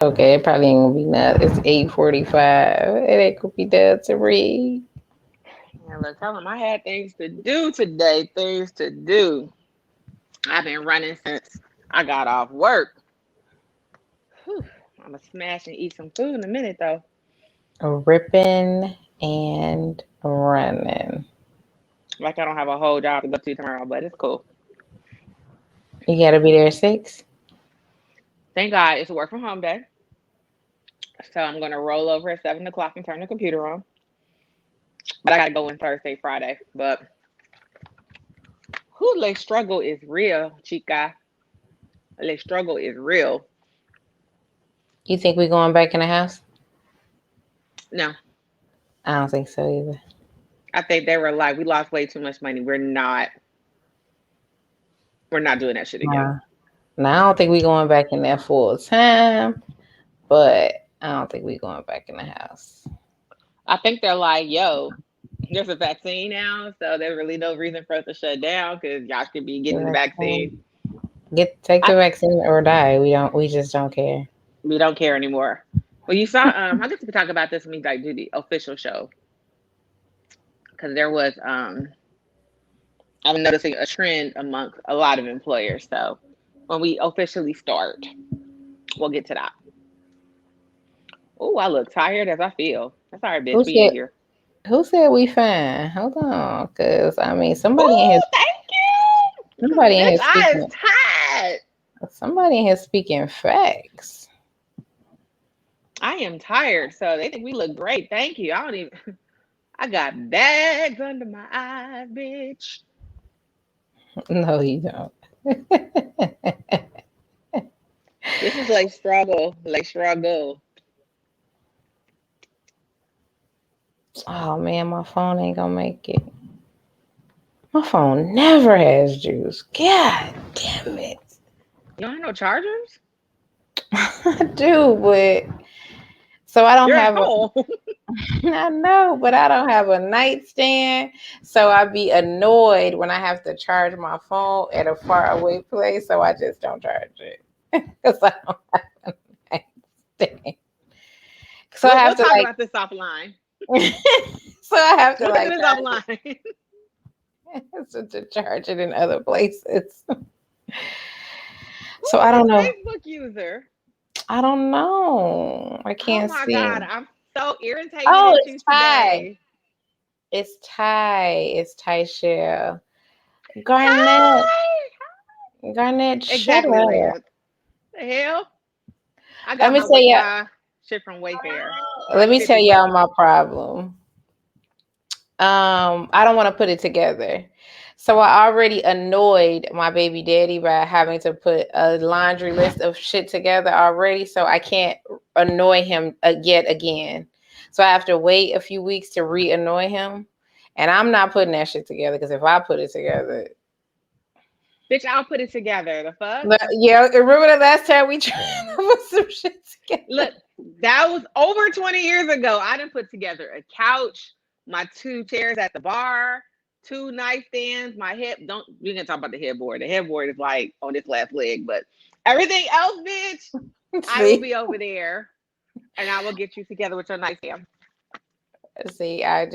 Okay, it probably ain't gonna be nothing. It's 8:45. It ain't gonna be done to read. Yeah, look, tell him I had things to do today. Things to do. I've been running since I got off work. Whew, I'm gonna smash and eat some food in a minute though. Ripping and running. Like I don't have a whole job to go to tomorrow, but it's cool. You gotta be there at 6. Thank God it's a work from home day. So I'm gonna roll over at 7 o'clock and turn the computer on. But I gotta go in Thursday, Friday. But who like struggle is real, chica. Like struggle is real. You think we going back in the house? No, I don't think so either. I think they were like, we lost way too much money. We're not doing that shit again. Nah. Now I don't think we going back in there full time, but I don't think we going back in the house. I think they're like, yo, there's a vaccine now, so there's really no reason for us to shut down because y'all could be The getting the vaccine. vaccine. Take I the vaccine or die. We just don't care. We don't care anymore. Well, you saw. I guess we could talk about this when we like do the official show because there was. I'm noticing a trend amongst a lot of employers. So when we officially start, we'll get to that. Oh, I look tired as I feel. That's all right, Who bitch. We in said here. who said we fine? Hold on, cause I mean Oh, thank you. Cause somebody in bitch, here I is speaking tired. somebody in here speaking facts. I am tired. So they think we look great. Thank you. I don't even. I got bags under my eyes, bitch. No, you don't. This is like struggle, like struggle. Oh man, my phone ain't gonna make it. My phone never has juice. God damn it. You don't have no chargers? I do, but so I don't You're at have a home. I know, but I don't have a nightstand. So I be annoyed when I have to charge my phone at a far away place. So I just don't charge it. Because I don't have a nightstand. So I We'll have to talk like about this offline. so I have to We'll talk like about this charge offline. it to charge it in other places. Who So I is don't this know. Facebook user? I don't know. I Oh can't my see. God, I'm so irritated Oh, at it's you Ty. today. It's Ty. It's Ty Shell. Garnett. Hi. Garnett, shut Exactly, up. Lance. The hell? I Let got me my tell you. my shit from Wayfair. Let Like me tell 50 y'all bucks. my problem. I don't want to put it together. So I already annoyed my baby daddy by having to put a laundry list of shit together already. So I can't annoy him yet again. So I have to wait a few weeks to re-annoy him. And I'm not putting that shit together because if I put it together, Bitch, I'll put it together. The fuck? yeah, remember the last time we tried to put some shit together? Look, that was over 20 years ago. I didn't put together a couch, my two chairs at the bar, two nightstands, my hip. Don't we can talk about the headboard. The headboard is like on this last leg, but everything else, bitch, I will See, be over there and I will get you together with your nightstand. see, I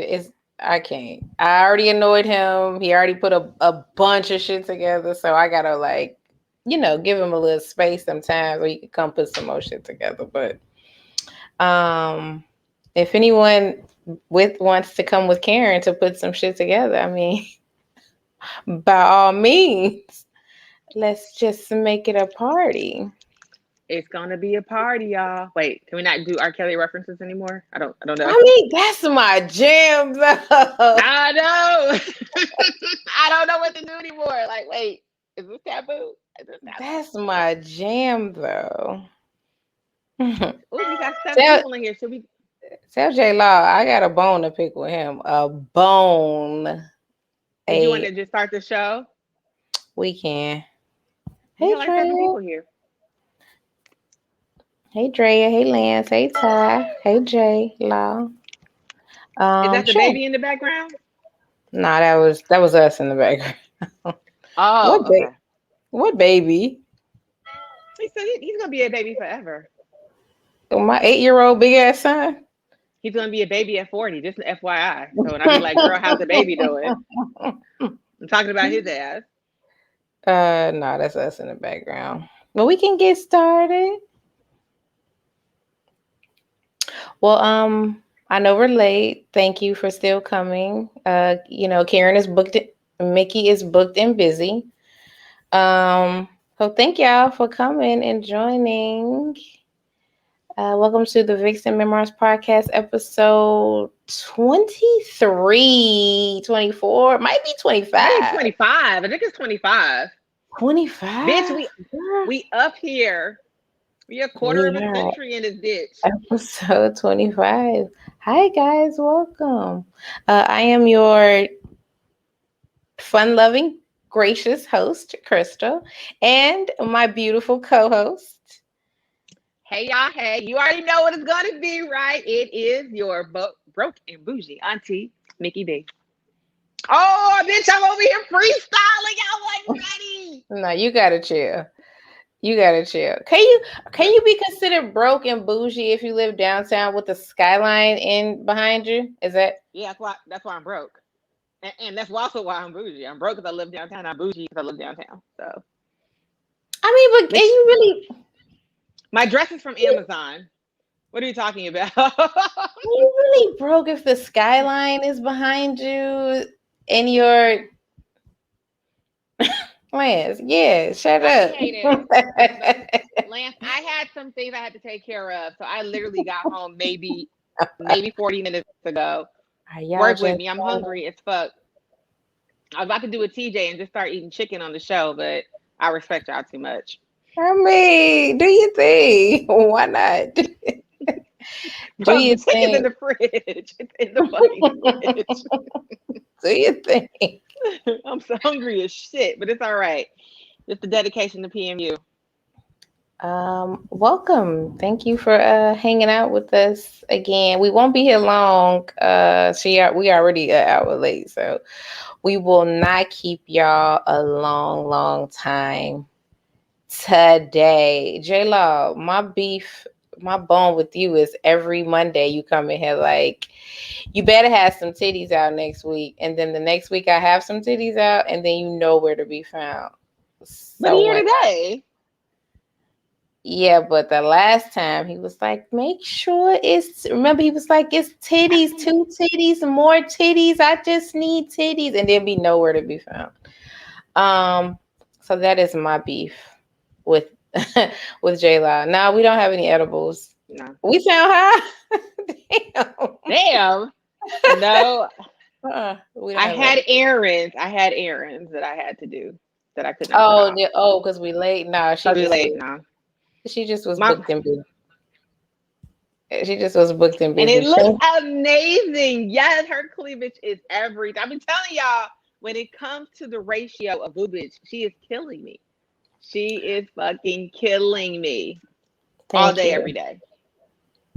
can't. I already annoyed him. He already put a bunch of shit together, so I gotta like, give him a little space sometimes where he can come put some more shit together. But um, if anyone with wants to come with Karen to put some shit together, I mean, by all means, let's just make it a party. It's gonna be a party, y'all. Wait, can we not do R. Kelly references anymore? I don't know. I mean, that's my jam, though. I know. I don't know what to do anymore. Like, wait, is this taboo? Is this taboo? That's my jam, though. Oh, we got seven tell people in here. Should we? tell J Law I got a bone to pick with him. A bone. Did you want A to just start the show? we can. We Hey got like seven Drea. people here. Hey Drea. Hey Lance. Hey Ty. Hey J Law. Is that the Sure. baby in the background? Nah, that was us in the background. Oh, what okay. what baby? He said he's gonna be a baby forever. My 8-year-old big ass son. He's gonna be a baby at 40, just an FYI. So when I be like, girl, how's the baby doing? I'm talking about his ass. No, that's us in the background. But we can get started. Well, I know we're late. Thank you for still coming. Karen is booked. Mickey is booked and busy. So thank y'all for coming and joining. Welcome to the Vixen Memoirs podcast, episode 23, 24, might be Maybe 25. 25. I think it's 25. 25? Bitch, we up here. We a quarter of a Yeah. century in this bitch. Episode 25. Hi, guys. Welcome. I am your fun-loving, gracious host, Crystal, and my beautiful co-host. Hey, y'all. Hey, you already know what it's going to be, right? It is your broke and bougie auntie, Mickey B. Oh, bitch, I'm over here freestyling. Y'all wasn't ready. No, you gotta chill. You gotta chill. Can you be considered broke and bougie if you live downtown with the skyline in behind you? Is that? Yeah, that's why I'm broke. And that's also why I'm bougie. I'm broke because I live downtown. I'm bougie because I live downtown. So, I mean, but bitch, you really, my dress is from Amazon. What are you talking about? you really broke if the skyline is behind you and your Lance. Yeah, shut up. Lance, I had some things I had to take care of. So I literally got home maybe 40 minutes ago. Work with me. I'm hungry as fuck. I was about to do a TJ and just start eating chicken on the show, but I respect y'all too much. I mean, do you think? Why not? Bro, the chicken's in the fridge. It's in the fucking fridge. Do you think? I'm so hungry as shit, but it's all right. It's the dedication to PMU. Welcome. Thank you for hanging out with us again. We won't be here long. We already an hour late, so we will not keep y'all a long, long time today. J Law, my bone with you is every Monday you come in here like you better have some titties out next week, and then the next week I have some titties out, and then you know where to be found. But here today. Yeah, but the last time he was like, make sure remember he was like, it's titties, 2 titties, more titties. I just need titties, and then be nowhere to be found. So that is my beef with with J-Law. No, we don't have any edibles. No. We sound high. Damn. No. I had errands. I had errands that I had to do that I couldn't. Because we late. Nah, she just late. No. She just was booked and busy. She just was booked and busy. And it looks amazing. Yes, her cleavage is everything. I've been telling y'all, when it comes to the ratio of boobage, she is killing me. She is fucking killing me. All day, every day.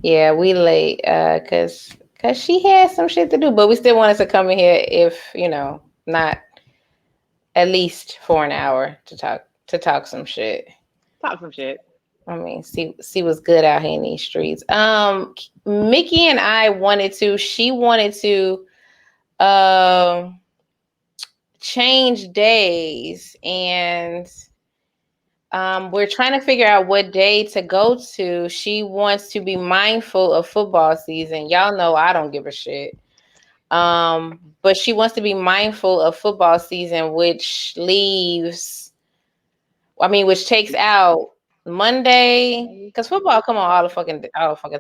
Yeah, we late because she had some shit to do, but we still wanted to come in here if, not at least for an hour to talk some shit. Talk some shit. I mean, see what's good out here in these streets. Mickey and I she wanted to change days, and we're trying to figure out what day to go to. She wants to be mindful of football season. Y'all know I don't give a shit. But she wants to be mindful of football season, which takes out Monday, because football come on all the fucking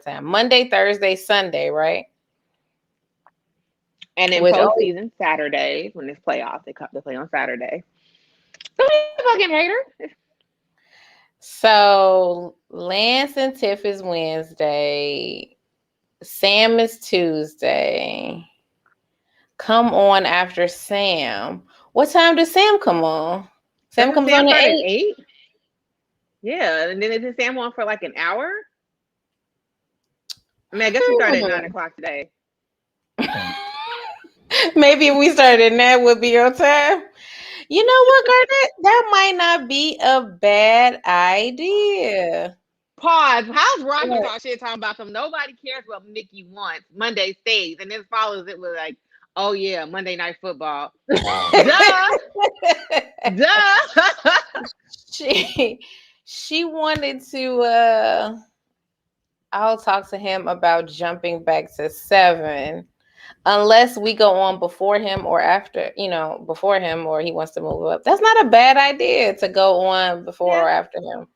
time. Monday, Thursday, Sunday, right? And then postseason Saturdays when it's playoffs, they play on Saturday. Don't be a fucking hater. So Lance and Tiff is Wednesday. Sam is Tuesday. Come on after Sam. What time does Sam come on? Sam comes on at 8. Yeah, and then is Sam on for like an hour? I mean, I guess we started at 9 o'clock today. Maybe if we started at 9 would be on time. You know what, Garnet? That might not be a bad idea. Pause. How's Rocky What? talk shit talking about them? Nobody cares what Mickey wants. Monday stays, and then follows it with like, oh yeah, Monday Night Football. Duh, duh. she she wanted to I'll talk to him about jumping back to 7 unless we go on before him or after, before him, or he wants to move up. That's not a bad idea to go on before Yeah, or after him.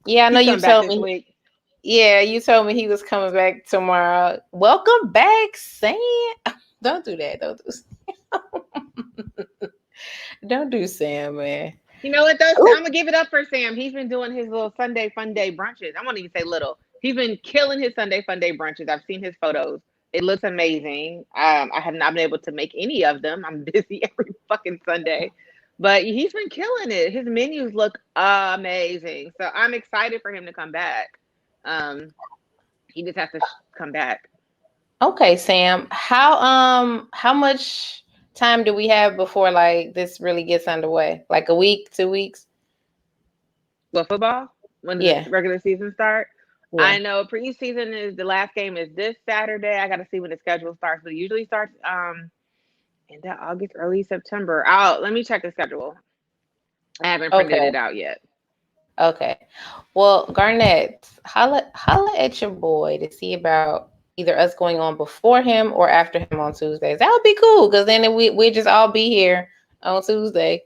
Yeah, I know he's you coming back told this me. week. Yeah, you told me he was coming back tomorrow. Welcome back, Sam. Don't do that. Don't do Sam, man. You know what though? Ooh. I'm gonna give it up for Sam. He's been doing his little Sunday fun day brunches. I won't even say little. He's been killing his Sunday fun day brunches. I've seen his photos. It looks amazing. I have not been able to make any of them. I'm busy every fucking Sunday, but he's been killing it. His menus look amazing. So I'm excited for him to come back. Um, he just has to come back. Okay, Sam. How much time do we have before like this really gets underway? Like a week, 2 weeks? Well, football when the Yeah, regular season start. yeah. I know preseason is the last game is this Saturday. I got to see when the schedule starts, but it usually starts end of August, early September. Let me check the schedule. I haven't printed Okay, it out yet. okay. Well, Garnett, holla at your boy to see about either us going on before him or after him on Tuesdays. That would be cool because then we just all be here on Tuesday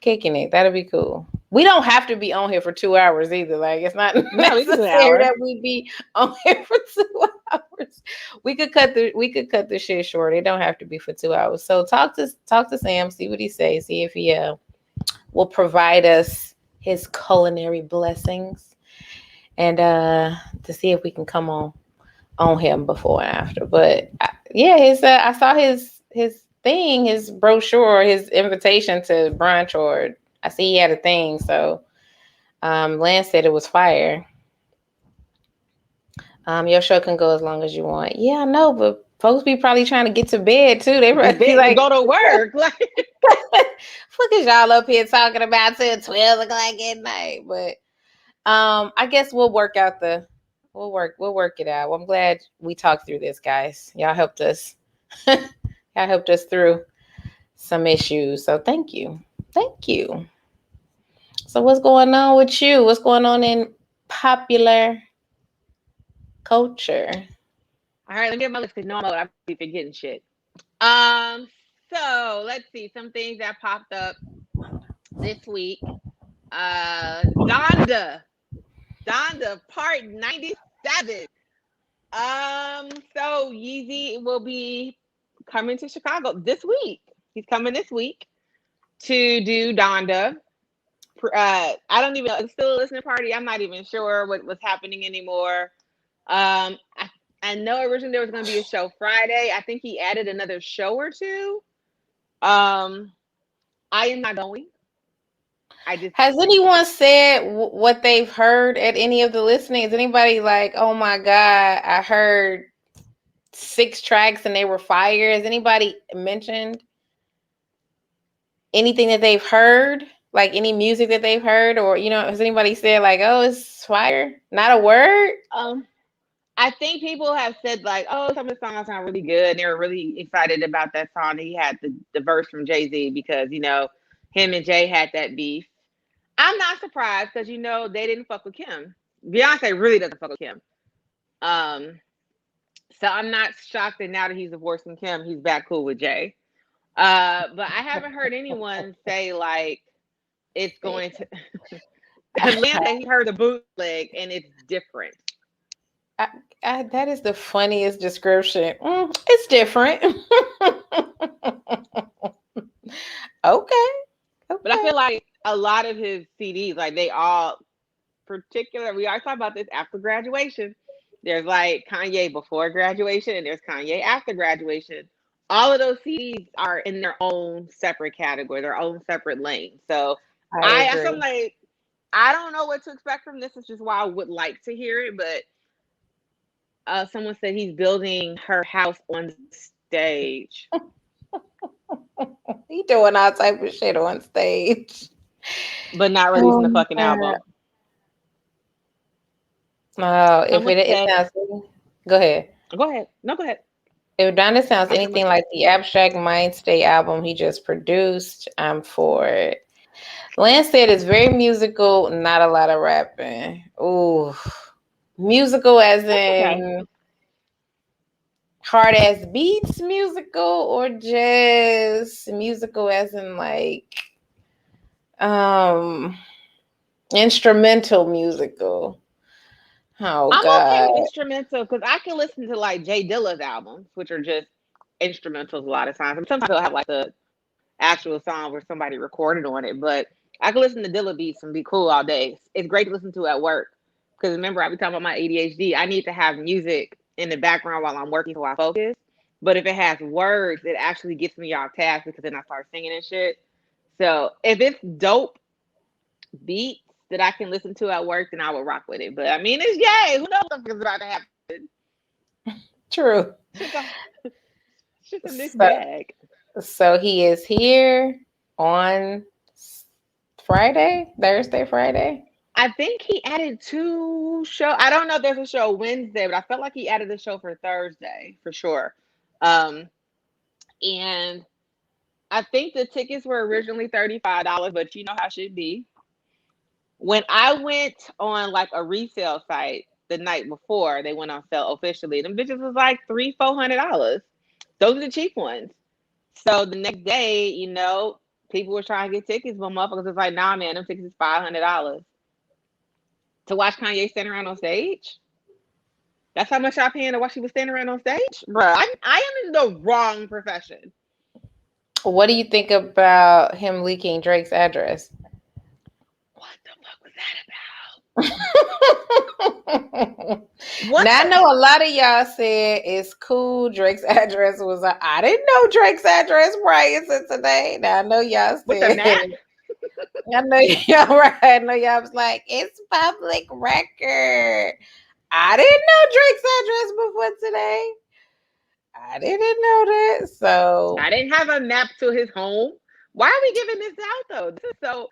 kicking it. That'd be cool. We don't have to be on here for 2 hours either. Like it's not No, we can do an necessary hour. that we be on here for 2 hours. We could cut the shit short. It don't have to be for 2 hours. So talk to Sam, see what he says, see if he will provide us his culinary blessings, and to see if we can come on him before and after. But yeah, his I saw his thing, his brochure, his invitation to brunch, or I see he had a thing. So Lance said it was fire. Your show can go as long as you want. Yeah, I know, but folks be probably trying to get to bed too. They Get probably be big to like, go to work. Like look at y'all up here talking about till 12 o'clock at night. But I guess we'll work it out. Well, I'm glad we talked through this, guys. Y'all helped us. Y'all helped us through some issues. So thank you. Thank you. So what's going on with you? What's going on in popular culture? all right, let me get my list because no, I be forgetting shit. Um, so let's see some things that popped up this week. Donda, Donda Part 97. So Yeezy will be coming to Chicago this week. He's coming this week to do Donda. I don't even know. It's still a listening party. I'm not even sure what's happening anymore. I know originally there was going to be a show Friday. I think he added another show or two. I am not going. I just Has anyone said what they've heard at any of the listening? Is anybody like, oh my God, I heard 6 tracks and they were fire? Has anybody mentioned anything that they've heard? Like any music that they've heard? Or, has anybody said like, oh, it's fire? Not a word? um I think people have said like, oh, some of the songs sound really good. And they were really excited about that song. He had the verse from Jay-Z because him and Jay had that beef. I'm not surprised because they didn't fuck with Kim. Beyonce really doesn't fuck with Kim. Um, so I'm not shocked that now that he's divorcing Kim, he's back cool with Jay. But I haven't heard anyone say like it's going to. Atlanta, he heard the bootleg and it's different. That is the funniest description. It's different. Okay. But I Okay. feel like a lot of his CDs, like they all particular. We always talk about this after graduation. There's like Kanye before graduation, and there's Kanye after graduation. All of those CDs are in their own separate category, their own separate lane. So I I agree. feel like I don't know what to expect from this. It's just why I would like to hear it. But someone said he's building her house on stage. He doing all type of shit on stage. But not releasing Oh the my fucking God. album. Oh, if Someone it said, sounds, go ahead. go ahead. No, go ahead. If Donda sounds I was anything gonna. like the Abstract Mind State album he just produced, I'm for it. Lance said it's very musical, not a lot of rapping. Ooh, musical as That's okay. in hard ass beats musical, or just musical as in like um instrumental musical. Oh I'm okay God. with instrumental because I can listen to like Jay Dilla's albums, which are just instrumentals a lot of times. And sometimes they'll have like the actual song where somebody recorded on it, but I can listen to Dilla beats and be cool all day. It's great to listen to at work because remember I be talking about my ADHD. I need to have music in the background while I'm working so I focus. But if it has words, it actually gets me off task because then I start singing and shit. So if it's dope beats that I can listen to at work, then I will rock with it. But I mean, it's yay. Who knows what's about to happen? True. Shit's a, shit's a mixed So bag. so he is here on Friday, Thursday, Friday. I think he added two show. I don't know if there's a show Wednesday, but I felt like he added a show for Thursday for sure. Um, and I think the tickets were originally $35, but you know how it should be. When I went on like a resale site the night before they went on sale officially, them bitches was like $300-$400. Those are the cheap ones. So the next day, people were trying to get tickets, but motherfuckers was like, nah, man, them tickets is $500 to watch Kanye stand around on stage. That's how much y'all paying to watch people stand around on stage, bro. I am in the wrong profession. What do you think about him leaking Drake's address? What the fuck was that about? What Now I the know a lot of y'all said it's cool. Drake's address was I didn't know Drake's address prior to today. Now I know y'all with the said map? I know y'all right. I know y'all was like it's public record. I didn't know Drake's address before today. I didn't know that. So I didn't have a map to his home. Why are we giving this out though? This is so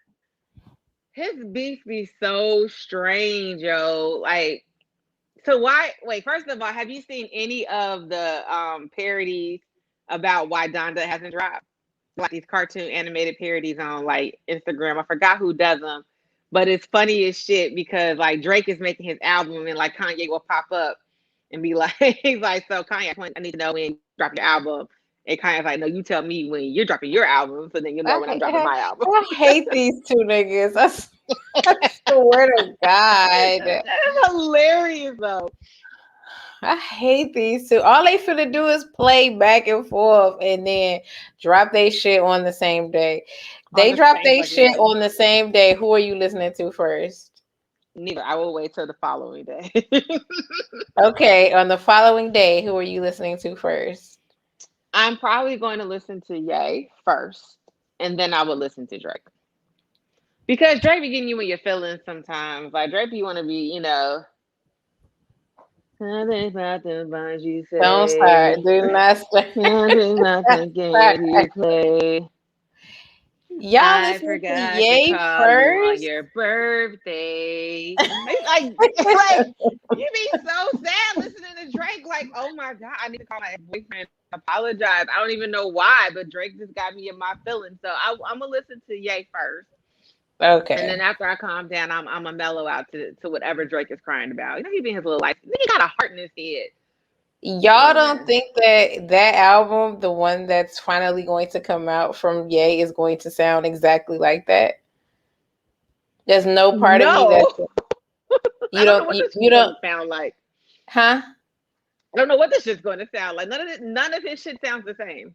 his beef be so strange, yo. Like, so why? Wait, first of all, have you seen any of the parodies about why Donda hasn't dropped? Like these cartoon animated parodies on like Instagram. I forgot who does them, but it's funny as shit because like Drake is making his album and like Kanye will pop up and be like, he's like, so Kanye, I need to know when you drop your album. And Kanye's like, no, you tell me when you're dropping your album, so then you'll know when I'm dropping my album. I hate these two niggas. I swear to God. That's hilarious though. I hate these two. All they finna do is play back and forth and then drop their shit on the same day. On They the drop same their fucking shit day. on the same day. Who are you listening to first? Neither. I will wait till the following day. Okay, on the following day, who are you listening to first? I'm probably going to listen to Ye first, and then I will listen to Drake. Because Drake be getting you in your feelings sometimes. Like Drake, you want to be, nothing about the ones you Don't start. say. Do not start. Nothing about the game you play. Y'all I listening to forgot to Ye call you on first? your birthday. Like you be so sad listening to Drake. Like, oh my god, I need to call my boyfriend and apologize. I don't even know why, but Drake just got me in my feelings. So I'm gonna listen to Ye first, and then Okay. after I calm down, I'm gonna mellow out to whatever Drake is crying about. He being his little life. He got a heart in his head. Come Y'all on, don't man. think that that album, the one that's finally going to come out from Ye, is going to sound exactly like that? There's no part of you that No, I you don't know don't what you, this is you going don't to sound like. huh? I don't know what this shit's going to sound like. None of his shit sounds the same.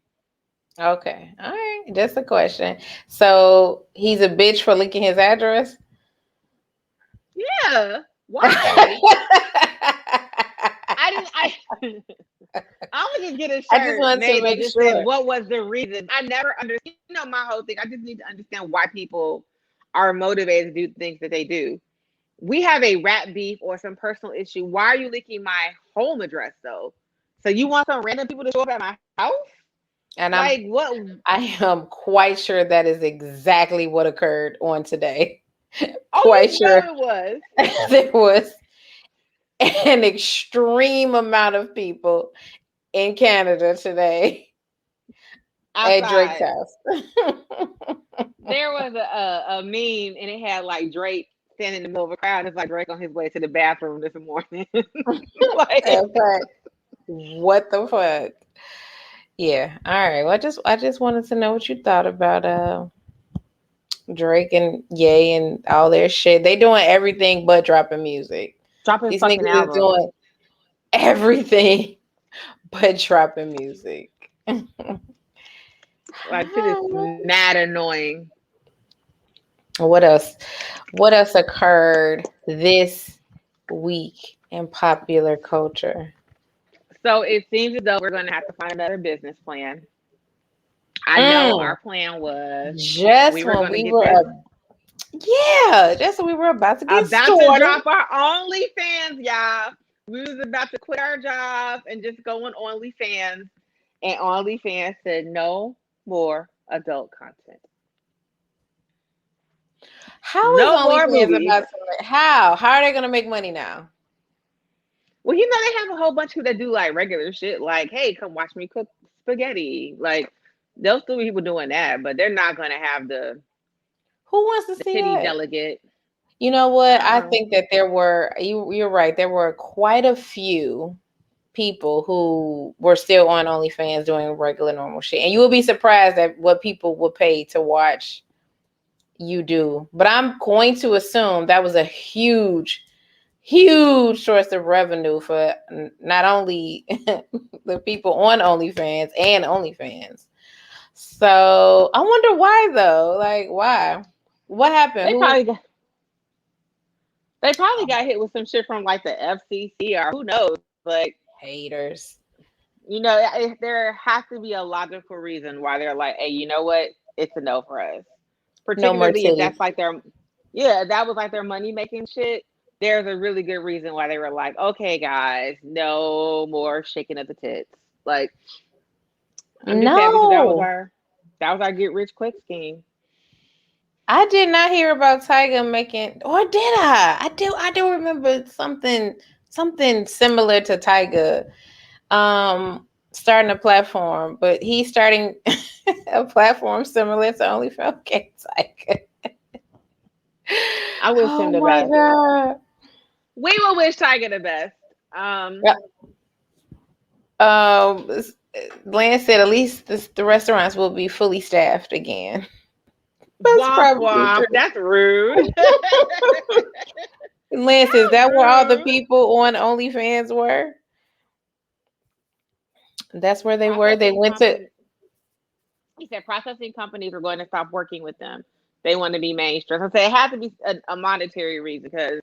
Okay. All right. Just a question. So he's a bitch for leaking his address? Yeah. I Why? I didn't. I only can get a just shirt wanted to made that make just says sure. what was the reason. I never understand. My whole thing. I just need to understand why people are motivated to do things that they do. We have a rap beef or some personal issue. Why are you leaking my home address though? So you want some random people to show up at my house? And Like what? I am quite sure that is exactly what occurred on today. Oh, Quite you know sure it was. there was an extreme amount of people in Canada today at Drake's Outside. house. There was a meme and it had like Drake standing in the middle of a crowd. It's like Drake on his way to the bathroom this morning. Like, Okay. What the fuck? Yeah. All right. Well, I just wanted to know what you thought about Drake and Ye and all their shit. They doing everything but dropping music. drop his These fucking niggas is album. doing everything but dropping music. Like shit is mad annoying. What else? What else occurred this week in popular culture? So it seems as though we're gonna have to find another business plan. I know Mm, our plan was we just were when gonna we get were this yeah, just when we were about to get about to started. drop our OnlyFans, y'all. We was about to quit our jobs and just go on OnlyFans. And OnlyFans said no more adult content. How is No more OnlyFans movies. about to how are they gonna make money now? Well, you know, they have a whole bunch of people that do like regular shit, like, hey, come watch me cook spaghetti. Like, they'll still be people doing that, but they're not gonna have Who wants to the see titty that? delegate. You know what? I Um, think that you're right. There were quite a few people who were still on OnlyFans doing regular normal shit. And you will be surprised at what people would pay to watch you do. But I'm going to assume that was a huge, huge source of revenue for not only the people on OnlyFans and OnlyFans. So I wonder why though. Like why? What happened? they Who probably got they probably got hit with some shit from like the FCC or who knows. But haters? you know, there has to be a logical reason why they're like, hey, you know what? It's a no for us. No more Particularly if titties. that's like their, yeah, that was like their money making shit. There's a really good reason why they were like, okay, guys, no more shaking of the tits. Like, I'm just happy because No. that was our get rich quick scheme. I did not hear about Tiger making, or did I? I do remember something similar to Tiger starting a platform, but he's starting a platform similar to OnlyFans. Okay, Tiger. I wish him Oh the my best. god. We will wish Tiger the best. Yeah. Um Lance said at least the restaurants will be fully staffed again. That's Womp probably womp. true. That's rude. Lance, is How that where all the rude. people on OnlyFans were? That's where they were. They Processing went to. company. He said processing companies are going to stop working with them. They want to be mainstream. I said it had to be a monetary reason because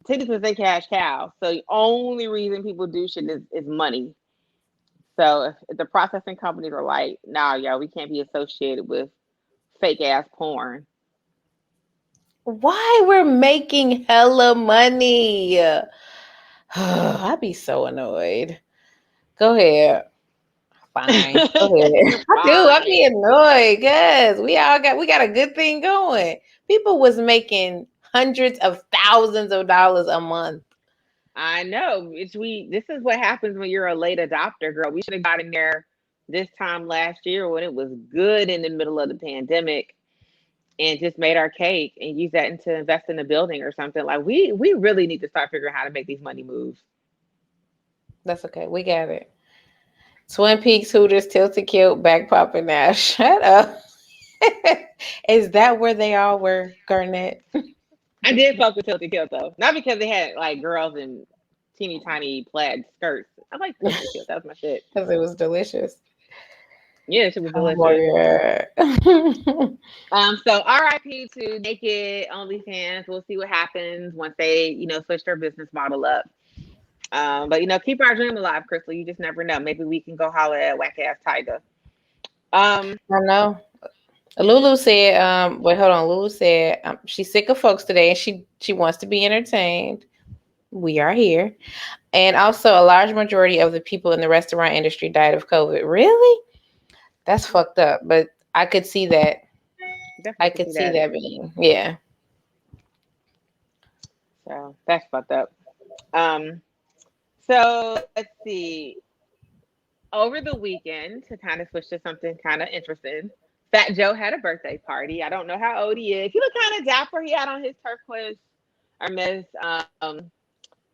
titties was a cash cow. So the only reason people do shit is money. So if the processing companies are like, nah, y'all, we can't be associated with fake ass porn. Why we're making hella money? I'd be so annoyed. Go ahead. Fine. Go ahead. I do. I'd be Fine. annoyed because we got a good thing going. People was making hundreds of thousands of dollars a month. I know. This is what happens when you're a late adopter, girl. We should have gotten there this time last year when it was good in the middle of the pandemic and just made our cake and use that into invest in a building or something. Like we really need to start figuring out how to make these money moves. That's okay. We got it. Twin Peaks, Hooters, Tilted Kilt, back popping now. Shut up. Is that where they all were, Garnett? I did fuck with Tilted Kilt though. Not because they had like girls in teeny tiny plaid skirts. I like Tilted Kilt. That was my shit. Because it was delicious. Yeah, she was Oh delicious. my god. So RIP to Naked OnlyFans. We'll see what happens once they, switch their business model up. But keep our dream alive, Crystal. You just never know. Maybe we can go holler at whack ass Tiger. I know. Lulu said, wait, hold on. Lulu said she's sick of folks today and she wants to be entertained. We are here. And also a large majority of the people in the restaurant industry died of COVID. Really? That's fucked up. But I could see that. I Definitely can could see see that. that being, yeah. So that's fucked up. Um, so let's see. Over the weekend, to kind of switch to something kind of interesting, Fat Joe had a birthday party. I don't know how old he is. He looked kind of dapper. He had on his turquoise Hermes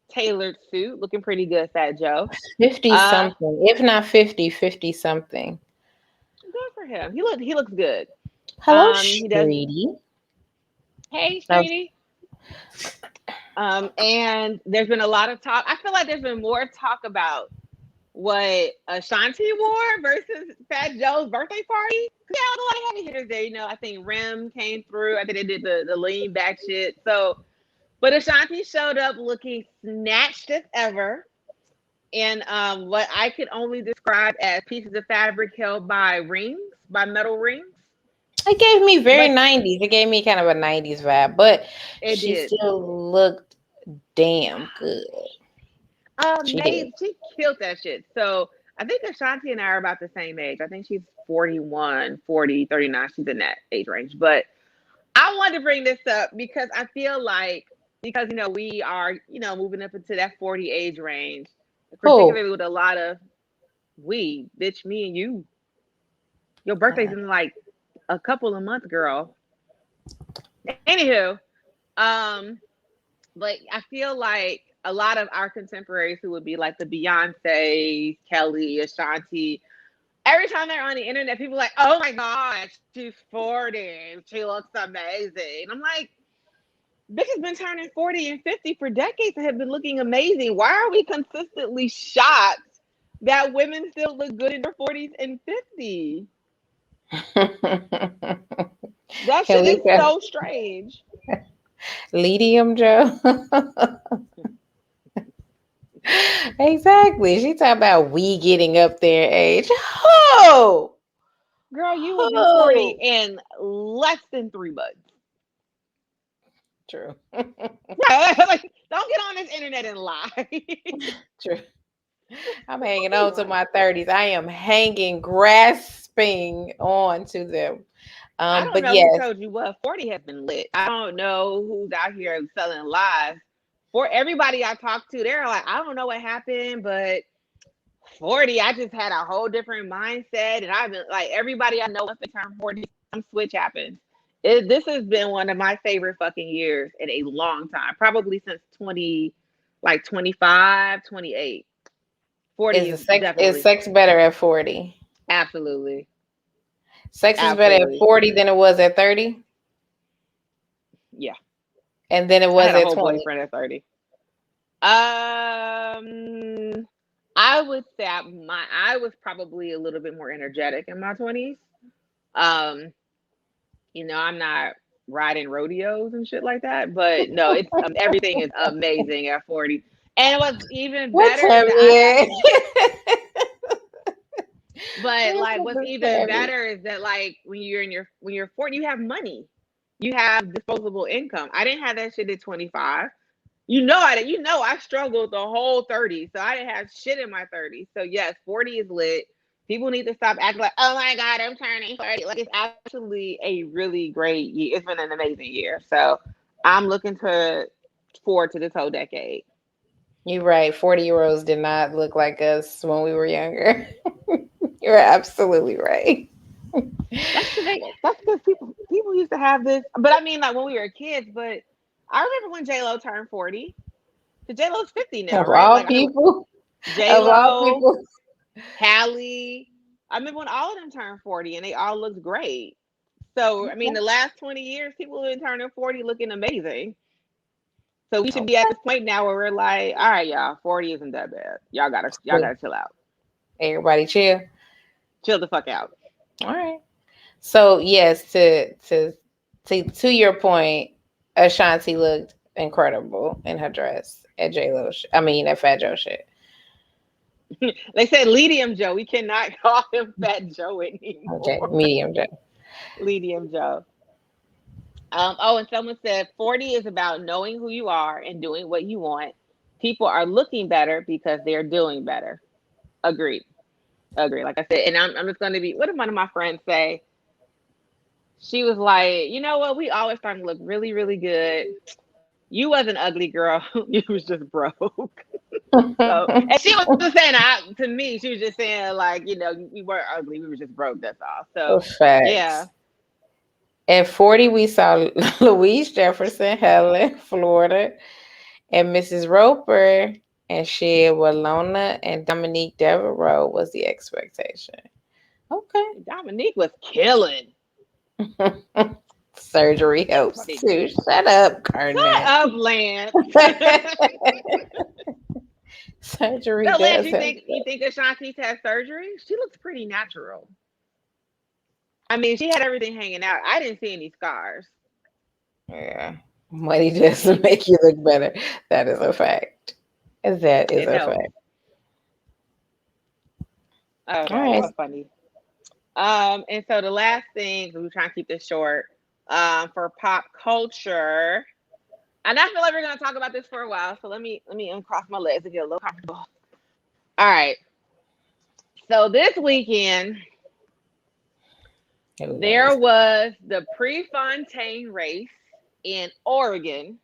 tailored suit, looking pretty good, Fat Joe. 50 Uh, something, if not 50, 50 something. Good for him. He looks good. Hello, He does. Streety. Hey, No, Streety. And there's been a lot of talk. I feel like there's been more talk about what Ashanti wore versus Fat Joe's birthday party. Yeah, a lot of heavy hitters there. I think Rem came through. I think they did the lean back shit. So, but Ashanti showed up looking snatched as ever. And what I could only describe as pieces of fabric held by rings, by metal rings. it gave me very Like 90s. It gave me kind of a 90s vibe, but it she did. still looked damn good. She did. She killed that shit. So I think Ashanti and I are about the same age. I think she's 41, 40, 39. She's in that age range. But I wanted to bring this up because I feel like, because, we are, moving up into that 40 age range, Who? particularly with a lot of bitch, me and you. Your birthday's in like a couple of months, girl. Anywho, um, but I feel like a lot of our contemporaries who would be like the Beyonce, Kelly, Ashanti, every time they're on the internet, people are like, oh my gosh, she's 40. She looks amazing. I'm like, bitch has been turning 40 and 50 for decades and have been looking amazing. Why are we consistently shocked that women still look good in their 40s and 50s? That Can shit we is go so strange. Medium Joe? Exactly. She talking about we getting up there in age. Oh, Girl, you will be 40 oh. in less than 3 months. True. Like, don't get on this internet and lie. True. I'm hanging Don't be on to lying. my 30s. I am hanging, grasping on to them. I don't But know who yes. told you what. 40 has been lit. I don't know who's out here selling lies. For everybody I talked to, they're like, I don't know what happened, but 40, I just had a whole different mindset. And I've been like, everybody I know, once they turn 40, some switch happens. This has been one of my favorite fucking years in a long time, probably since 25, 28. 40 is Is definitely, sex better at 40? absolutely, Sex is better at absolutely. 40 than it was at 30, Yeah. and then it I was had a at whole 20. boyfriend at 30. Um, I would say I was probably a little bit more energetic in my 20s. Um, I'm not riding rodeos and shit like that, but no, it's everything is amazing at 40. And what's even What's better is that I have, heavier? but What's like what's even heavy? better is that like when you're 40, you have money, you have disposable income. I didn't have that shit at 25. I struggled the whole 30, so I didn't have shit in my 30s. So yes, 40 is lit. People need to stop acting like, oh my God, I'm turning 40. Like, it's actually a really great year. It's been an amazing year. So I'm looking forward to this whole decade. You're right. 40-year-olds did not look like us when we were younger. You're absolutely right. That's because people used to have this, but I mean like when we were kids, but I remember when J Lo turned 40. So J Lo's 50 now, Of right? all Like people, J of all Lo, people, Hallie. I remember when all of them turned 40 and they all looked great. So, I mean, okay, the last 20 years, people have been turning 40 looking amazing. So we should be at okay. this point now where we're like, all right, y'all, 40 isn't that bad. Y'all gotta chill out. Everybody chill. Chill the fuck out. All right. So yes, to your point, Ashanti looked incredible in her dress at J Lo. I mean, at Fat Joe shit. They said Medium Joe. We cannot call him Fat Joe Okay, anymore. medium Joe. Medium Joe. And someone said 40 is about knowing who you are and doing what you want. People are looking better because they're doing better. Agreed. Agreed. Like I said, and I'm just going to be, what did one of my friends say? She was like, you know what? We always starting to look really, really good. You wasn't ugly, girl. You was just broke. So, and she wasn't saying to me. She was just saying like, we weren't ugly. We were just broke. That's all. So, yeah. Facts. At 40, we saw Louise Jefferson, Helen, Florida, and Mrs. Roper, and she, Walona, and Dominique Devereaux was the expectation. Okay. Dominique was killing. Surgery helps too. Shut up, Carnett. Shut up, Lance. Surgery So, Lance, does help. you think Ashanti had surgery? She looks pretty natural. I mean, she had everything hanging out. I didn't see any scars. Yeah. Money doesn't make you look better. That is a fact. That is a No. fact. Oh, All God, right. that was funny. And so the last thing, we're trying to keep this short, for pop culture, and I feel like we're gonna talk about this for a while. So let me uncross my legs and get a little comfortable. All right. So this weekend there was the Prefontaine race in Oregon.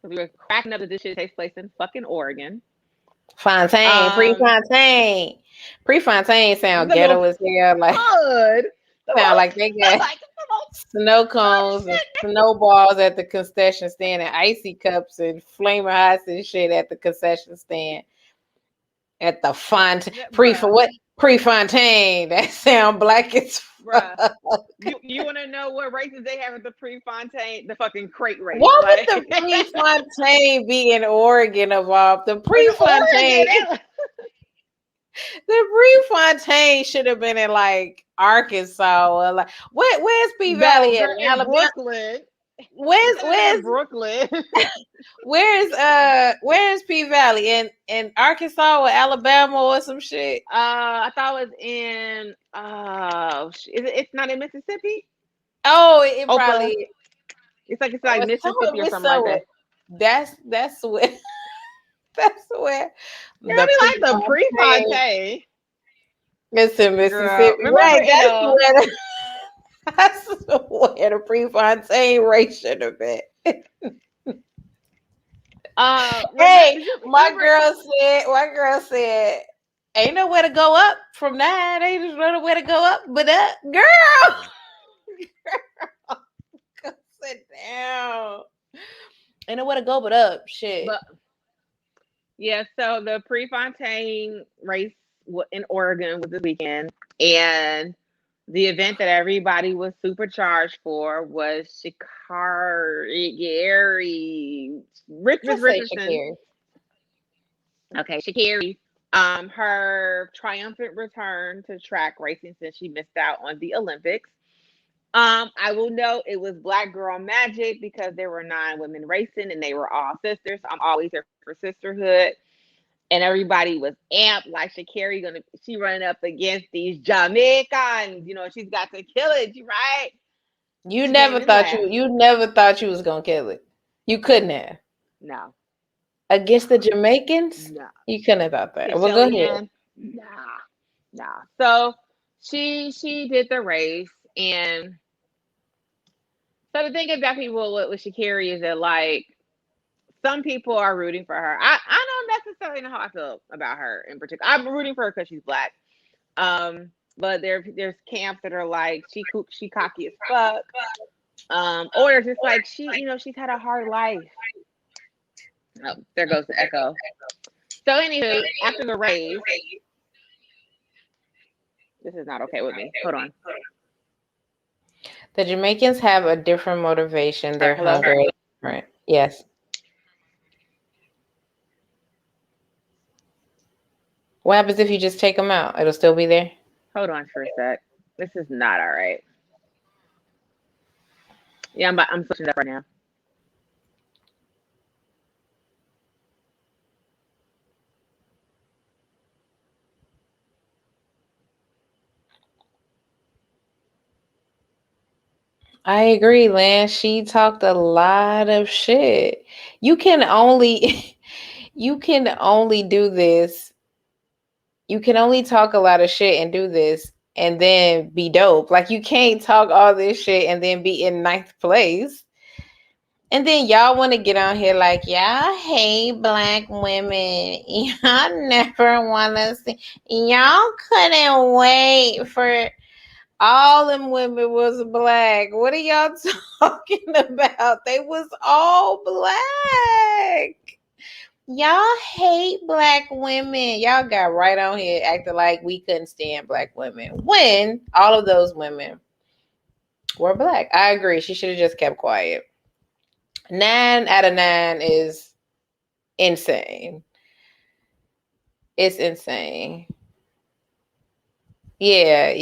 We were cracking up that this shit takes place in fucking Oregon. Fontaine, Prefontaine. Prefontaine sound ghetto as hell. Like sound like they got snow cones and snowballs at the concession stand and icy cups and flaming hots and shit at the concession stand. At the Prefontaine. That sound black as fuck. You want to know what races they have at the Prefontaine? The fucking crate race. What would the Prefontaine be in Oregon of all? The Prefontaine. The Prefontaine should have been in like Arkansas or like where's P Valley at? In Alabama? Brooklyn. Where's Brooklyn? where's P Valley in Arkansas or Alabama or some shit? I thought it was in it's not in Mississippi? Oh, it probably it's like Mississippi or something like that. That's where that's where the like the Prefontaine. It's in Mississippi. Right, that's where the Prefontaine race should have been. Hey, my girl said, ain't nowhere to go up from 9. Ain't just nowhere to go up, but up, girl. Go sit down. Ain't nowhere to go but up. Shit. Yeah, so the Prefontaine race in Oregon was this weekend, and the event that everybody was supercharged for was Sha Carri. Richardson. Okay, Sha Carri. Her triumphant return to track racing since she missed out on the Olympics. I will note it was Black Girl Magic because there were 9 women racing and they were all sisters. I'm always here for sisterhood. And everybody was amped like Sha Carri she running up against these Jamaicans. She's got to kill it, right? You never thought you was gonna kill it. You couldn't have. No. Against the Jamaicans? No. You couldn't have thought that. Well, go ahead. Nah. So she did the race, and so the thing about people with Sha Carri is that like some people are rooting for her. I don't necessarily know how I feel about her in particular. I'm rooting for her because she's Black. But there's camps that are like she cocky as fuck. Or they're just like she's had a hard life. Oh, there goes the echo. So anywho, after the race, this is not okay with me. Hold on. The Jamaicans have a different motivation. Their hunger is different. Yes. What happens if you just take them out? It'll still be there? Hold on for a sec. This is not all right. Yeah, I'm switching it up right now. I agree, Lance. She talked a lot of shit. You can only do this. You can only talk a lot of shit and do this and then be dope. Like you can't talk all this shit and then be in 9th place. And then y'all want to get on here like y'all hate black women. Y'all never want to see. Y'all couldn't wait for all them women was black. What are y'all talking about? They was all black. Y'all hate black women. Y'all got right on here acting like we couldn't stand black women when all of those women were black. I agree. She should have just kept quiet. 9 out of 9 is insane. It's insane. Yeah,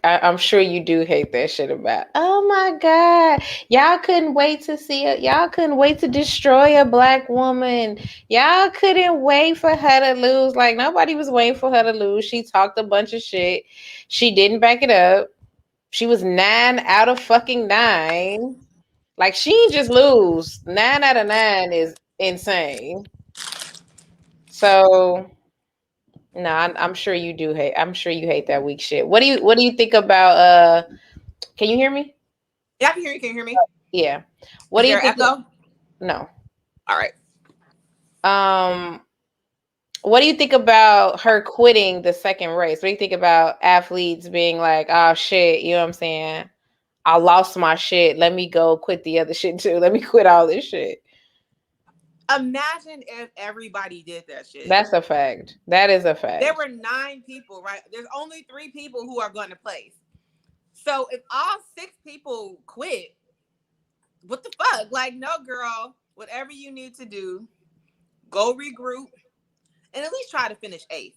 I'm sure you do hate that shit about. Oh my god, y'all couldn't wait to see it. Y'all couldn't wait to destroy a black woman. Y'all couldn't wait for her to lose. Like nobody was waiting for her to lose. She talked a bunch of shit. She didn't back it up. She was 9 out of fucking 9. Like she ain't just lose. 9 out of 9 is insane. So no, I'm sure you do hate. I'm sure you hate that weak shit. What do you think about can you hear me? Yeah, I can hear you. Can you hear me? Yeah. What Is do you there think echo? No. All right. Um what do you think about her quitting the second race? What do you think about athletes being like, "Oh shit, you know what I'm saying? I lost my shit. Let me go quit the other shit too. Let me quit all this shit." Imagine if everybody did that shit. That's a fact. That is a fact. There were 9 people, right? There's only 3 people who are going to place. So if all 6 people quit, what the fuck? Like, no, girl, whatever you need to do, go regroup and at least try to finish 8th.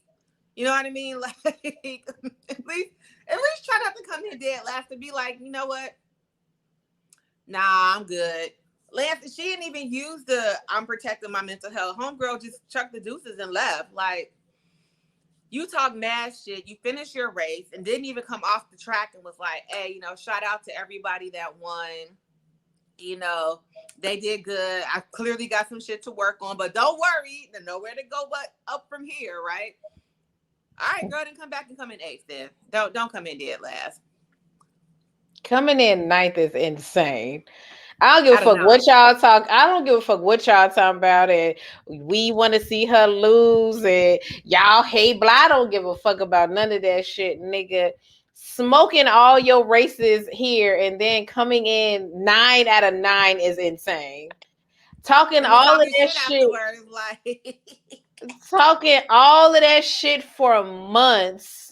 You know what I mean? Like, at least try not to come here dead last and be like, you know what? Nah, I'm good. Lance, she didn't even use the "I'm protecting my mental health." Homegirl just chucked the deuces and left. Like, you talk mad shit, you finished your race and didn't even come off the track and was like, hey, shout out to everybody that won. They did good. I clearly got some shit to work on, but don't worry, there's nowhere to go but up from here, right? All right, girl, then come back and come in 8th then. Don't come in dead last. Coming in 9th is insane. I don't give a I don't fuck know. what y'all talk. I don't give a fuck what y'all talking about. And we want to see her lose. And y'all hate blah. I don't give a fuck about none of that shit, nigga. Smoking all your races here and then coming in 9 out of 9 is insane. Talking And then all of talking that shit shit. afterwards, like Talking all of that shit for months.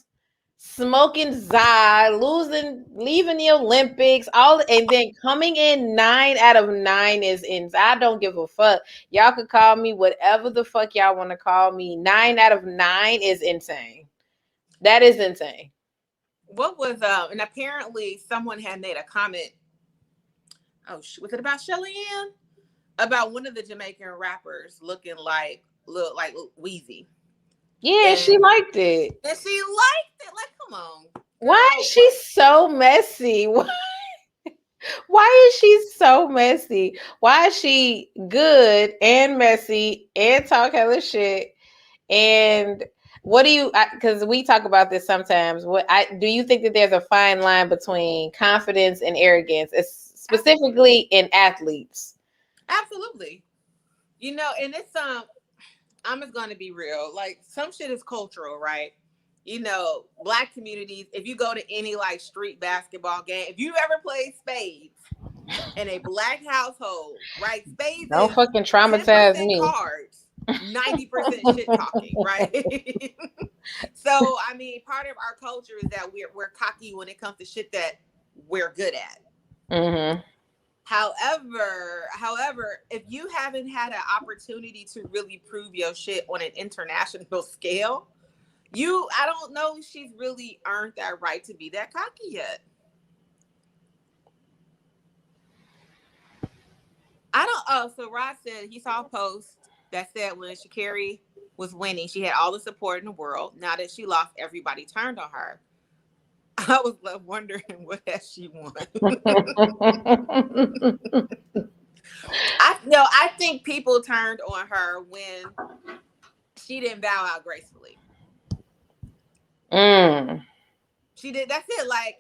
Smoking Zai, leaving the Olympics, and then coming in 9 out of 9 is in. I don't give a fuck. Y'all could call me whatever the fuck y'all want to call me. 9 out of 9 is insane. That is insane. what was and apparently someone had made a comment. Oh, was it about Shelly Ann? About one of the Jamaican rappers looking like Wheezy. Yeah, And, she liked it. and she liked it. Like, come on. Girl, Why is she so messy? Why is she so messy? Why is she good and messy and talk hella shit? And what do you? Because we talk about this sometimes. Do you think that there's a fine line between confidence and arrogance, specifically in athletes? Absolutely. And it's I'm just gonna be real. Like, some shit is cultural, right? Black communities. If you go to any like street basketball game, if you ever played spades in a black household, right? Spades Don't is fucking traumatize 10% me. cards, 90% shit talking, right? So, I mean, part of our culture is that we're cocky when it comes to shit that we're good at. Mm-hmm. However, if you haven't had an opportunity to really prove your shit on an international scale, I don't know if she's really earned that right to be that cocky yet. I don't. Oh, so Rod said he saw a post that said when Sha Carri was winning, she had all the support in the world. Now that she lost, everybody turned on her. I was left wondering what has she won. I think people turned on her when she didn't bow out gracefully. She did. That's it. Like,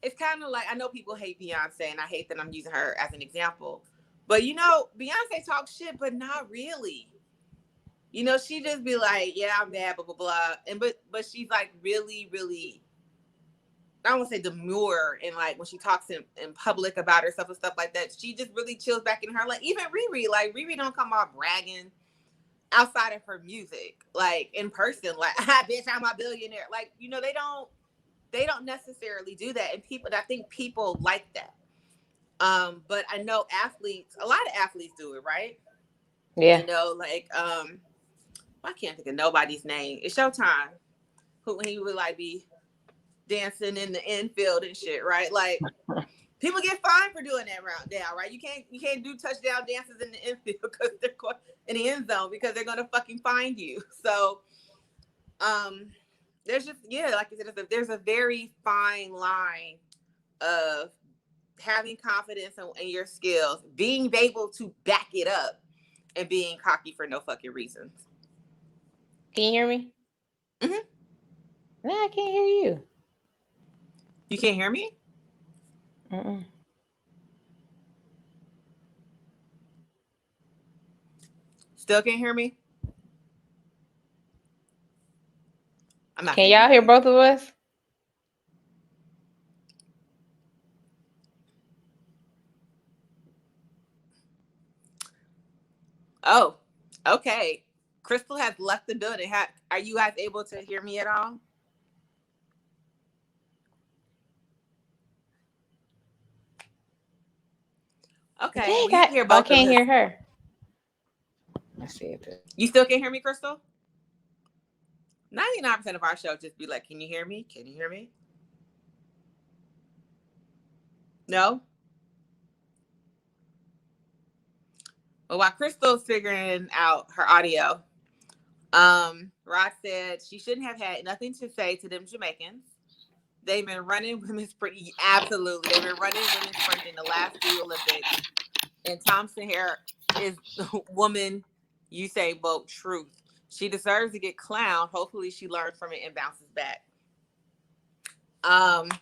it's kind of like, I know people hate Beyonce, and I hate that I'm using her as an example. But you know, Beyonce talks shit, but not really. You know, she just be like, yeah, I'm bad, blah, blah, blah. And but she's like really, really, I don't want to say demure, and like when she talks in public about herself and stuff like that, she just really chills back in her. Like even Riri don't come out bragging outside of her music, like in person, like bitch, I'm a billionaire. Like, you know, they don't necessarily do that. And I think people like that. But I know a lot of athletes do it, right? Yeah. You know, like I can't think of nobody's name. It's Showtime, who he would like be dancing in the infield and shit, right? Like people get fined for doing that round now, right? You can't do touchdown dances in the infield because they're in the end zone because they're gonna fucking find you. So there's just, yeah, like you said, there's a very fine line of having confidence in your skills, being able to back it up, and being cocky for no fucking reasons. Can you hear me? Mm-hmm. No, I can't hear you. You can't hear me? Mm-mm. Still can't hear me? I'm not. Can y'all hear both of us? Oh, okay. Crystal has left the building. Are you guys able to hear me at all? Okay, we can hear both. I can't hear her. Let's see if you still can't hear me, Crystal? 99% of our show just be like, "Can you hear me? Can you hear me?" No. Well, while Crystal's figuring out her audio, Rod said she shouldn't have had nothing to say to them Jamaicans. They've been running women's sprinting. Absolutely. They've been running women's sprinting the last 3 Olympics. And Thompson here is the woman you say both truth. She deserves to get clowned. Hopefully she learns from it and bounces back.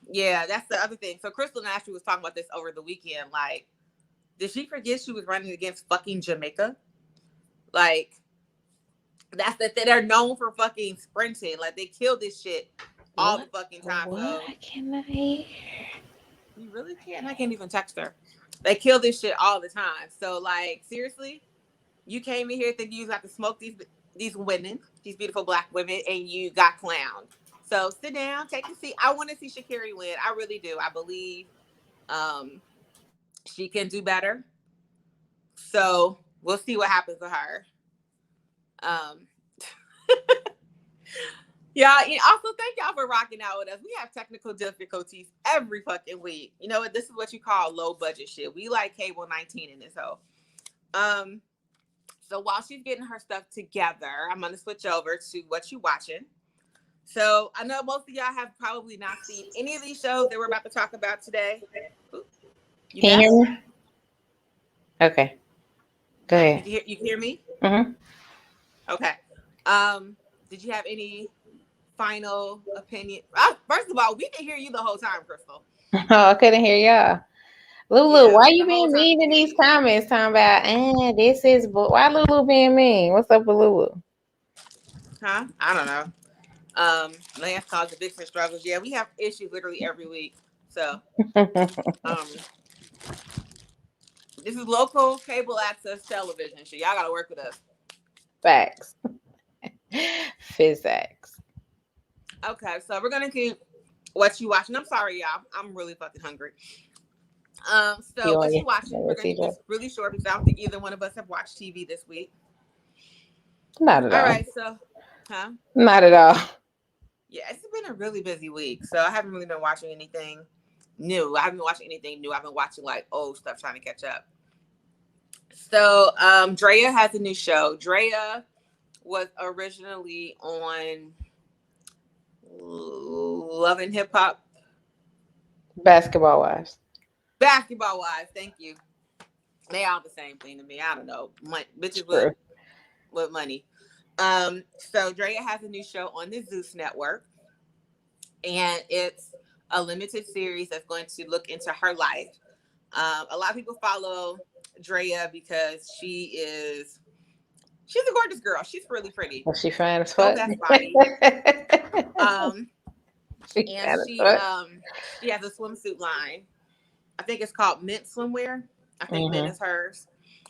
Yeah, that's the other thing. So Crystal and Ashley was talking about this over the weekend. Like, did she forget she was running against fucking Jamaica? Like, that's the thing. They're known for fucking sprinting. Like, they kill this shit all the fucking time. What? So I cannot hear. you really can't. I can't even text her. They kill this shit all the time. So, like, seriously, you came in here thinking you was about to smoke these women, these beautiful black women, and you got clowned. So sit down, take a seat. I want to see Sha Carri win. I really do. I believe she can do better. So we'll see what happens to her. Yeah, also thank y'all for rocking out with us. We have technical difficulties every fucking week. You know what? This is what you call low budget shit. We like cable 19 in this hoe. So while she's getting her stuff together, I'm gonna switch over to what you watching. So I know most of y'all have probably not seen any of these shows that we're about to talk about today. Can you hear me? Okay. Go ahead. You can hear me? Mm-hmm. Okay. Did you have any final opinion? First of all, we can hear you the whole time, Crystal. Oh, I couldn't hear y'all. Lulu, why you being mean in these comments talking about, this is, why Lulu being mean? What's up with Lulu? Huh? I don't know. Lance calls the Vixen struggles. Yeah, we have issues literally every week. So, this is local cable access television. So y'all gotta work with us. Facts. Physics. Okay, so we're gonna keep what you watching. I'm sorry, y'all. I'm really fucking hungry. So what you watching? We're gonna keep this really short because I don't think either one of us have watched TV this week. Not at all. All right, so, huh? Not at all. Yeah, it's been a really busy week, so I haven't really been watching anything new. I haven't been watching anything new. I've been watching like old stuff, trying to catch up. So, Drea has a new show. Drea was originally on Love and Hip Hop. Basketball Wives. Basketball Wives, thank you. They all the same thing to me. I don't know. Bitches with money. So Drea has a new show on the Zeus Network, and it's a limited series that's going to look into her life. A lot of people follow Drea because she's a gorgeous girl. She's really pretty. Was she fine as Dope fuck? ass body. Um, She and fine as fuck. she has a swimsuit line. I think it's called Mint Swimwear. I think Mint Mm-hmm. is hers.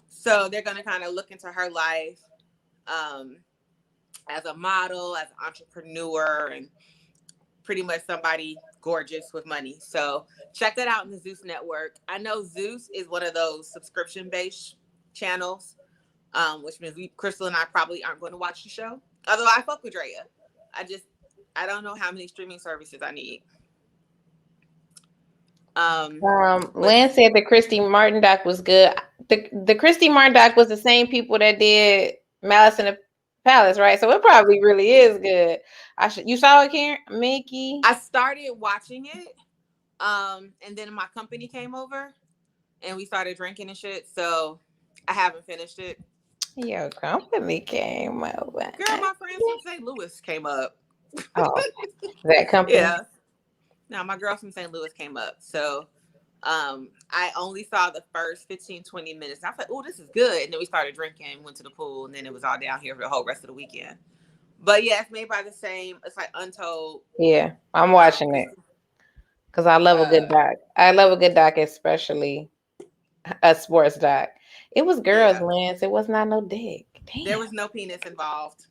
So they're gonna kind of look into her life um, as a model, as an entrepreneur, and pretty much somebody gorgeous with money. So check that out in the Zeus network. I know Zeus is one of those subscription based channels, which means Crystal and I probably aren't going to watch the show. Although I fuck with Drea. I don't know how many streaming services I need. But Lynn said the Christy Martin doc was good. The Christy Martin doc was the same people that did Malice in the Palace, right? So it probably really is good. You saw it, Karen? Mickey? I started watching it, and then my company came over, and we started drinking and shit. So I haven't finished it. Your company came over. Girl, my friends from St. Louis came up. Oh, that company. Yeah. Now my girl from St. Louis came up. So I only saw the first 15, 20 minutes. I was like, oh, this is good. And then we started drinking, went to the pool, and then it was all down here for the whole rest of the weekend. But yeah, it's made by the same. It's like Untold. Yeah, I'm watching it because I love a good doc. I love a good doc, especially a sports doc. It was girls, Lance. It was not no dick. Damn. There was no penis involved.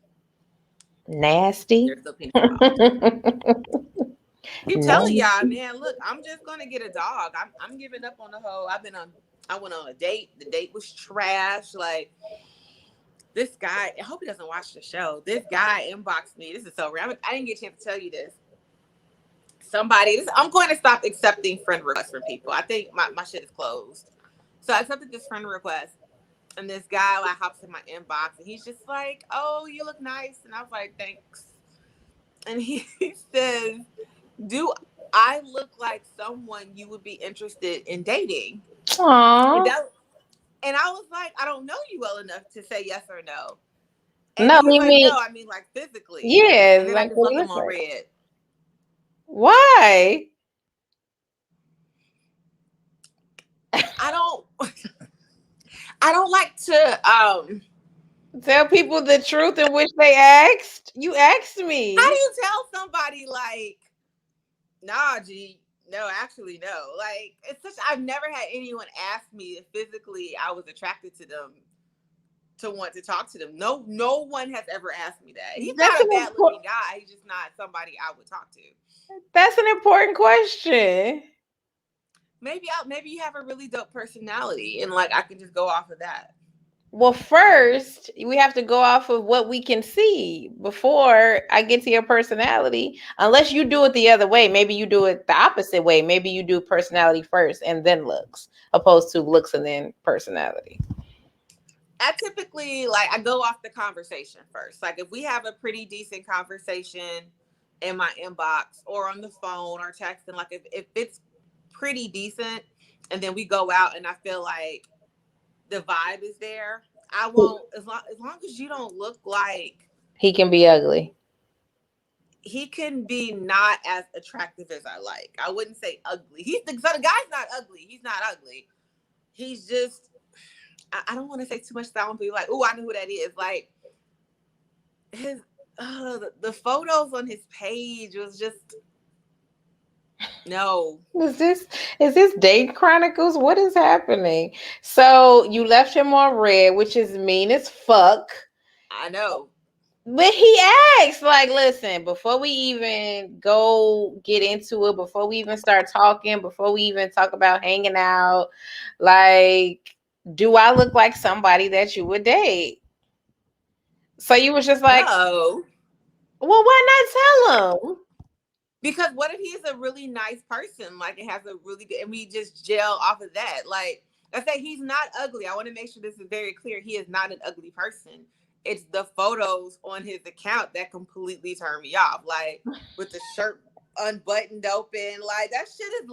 Nasty. There's no penis involved. Keep telling y'all, man, look, I'm just gonna get a dog. I'm giving up on the whole. I went on a date. The date was trash. Like this guy, I hope he doesn't watch the show. This guy inboxed me. This is so random. I didn't get a chance to tell you this. I'm going to stop accepting friend requests from people. I think my shit is closed. So I accepted this friend request. And this guy like hops in my inbox and he's just like, oh, you look nice. And I was like, thanks. And he says, do I look like someone you would be interested in dating? Aww. And I was like, I don't know you well enough to say yes or no. And no, you mean no, I mean like physically. Yeah, and then like I just left him on red. Why? I don't like to tell people the truth in which they asked. You asked me. How do you tell somebody like, nah, G, no, actually no. Like I've never had anyone ask me if physically I was attracted to them to want to talk to them. No one has ever asked me that. He's not a bad looking guy. He's just not somebody I would talk to. That's an important question. Maybe you have a really dope personality and like I can just go off of that. Well, first we have to go off of what we can see before I get to your personality. Unless you do it the other way. Maybe you do it the opposite way. Maybe you do personality first and then looks, opposed to looks and then personality. I typically I go off the conversation first. Like if we have a pretty decent conversation in my inbox or on the phone or texting, like if it's pretty decent and then we go out and I feel like the vibe is there, I won't, as long as you don't look like he can be ugly. He can be not as attractive as I like. I wouldn't say ugly. So the guy's not ugly. He's not ugly. He's just, I don't want to say too much. So I want to be like, oh, I know who that is. Like his, the photos on his page was just, no. Is this Date Chronicles? What is happening? So you left him on red, which is mean as fuck. I know. But he asked, like, listen, before we even go get into it, before we even start talking, before we even talk about hanging out, like, do I look like somebody that you would date? So you was just like, no. Well, why not tell him? Because what if he's a really nice person? Like it has a really good, and we just gel off of that. Like I say, he's not ugly. I want to make sure this is very clear. He is not an ugly person. It's the photos on his account that completely turn me off. Like with the shirt unbuttoned open, like that shit is.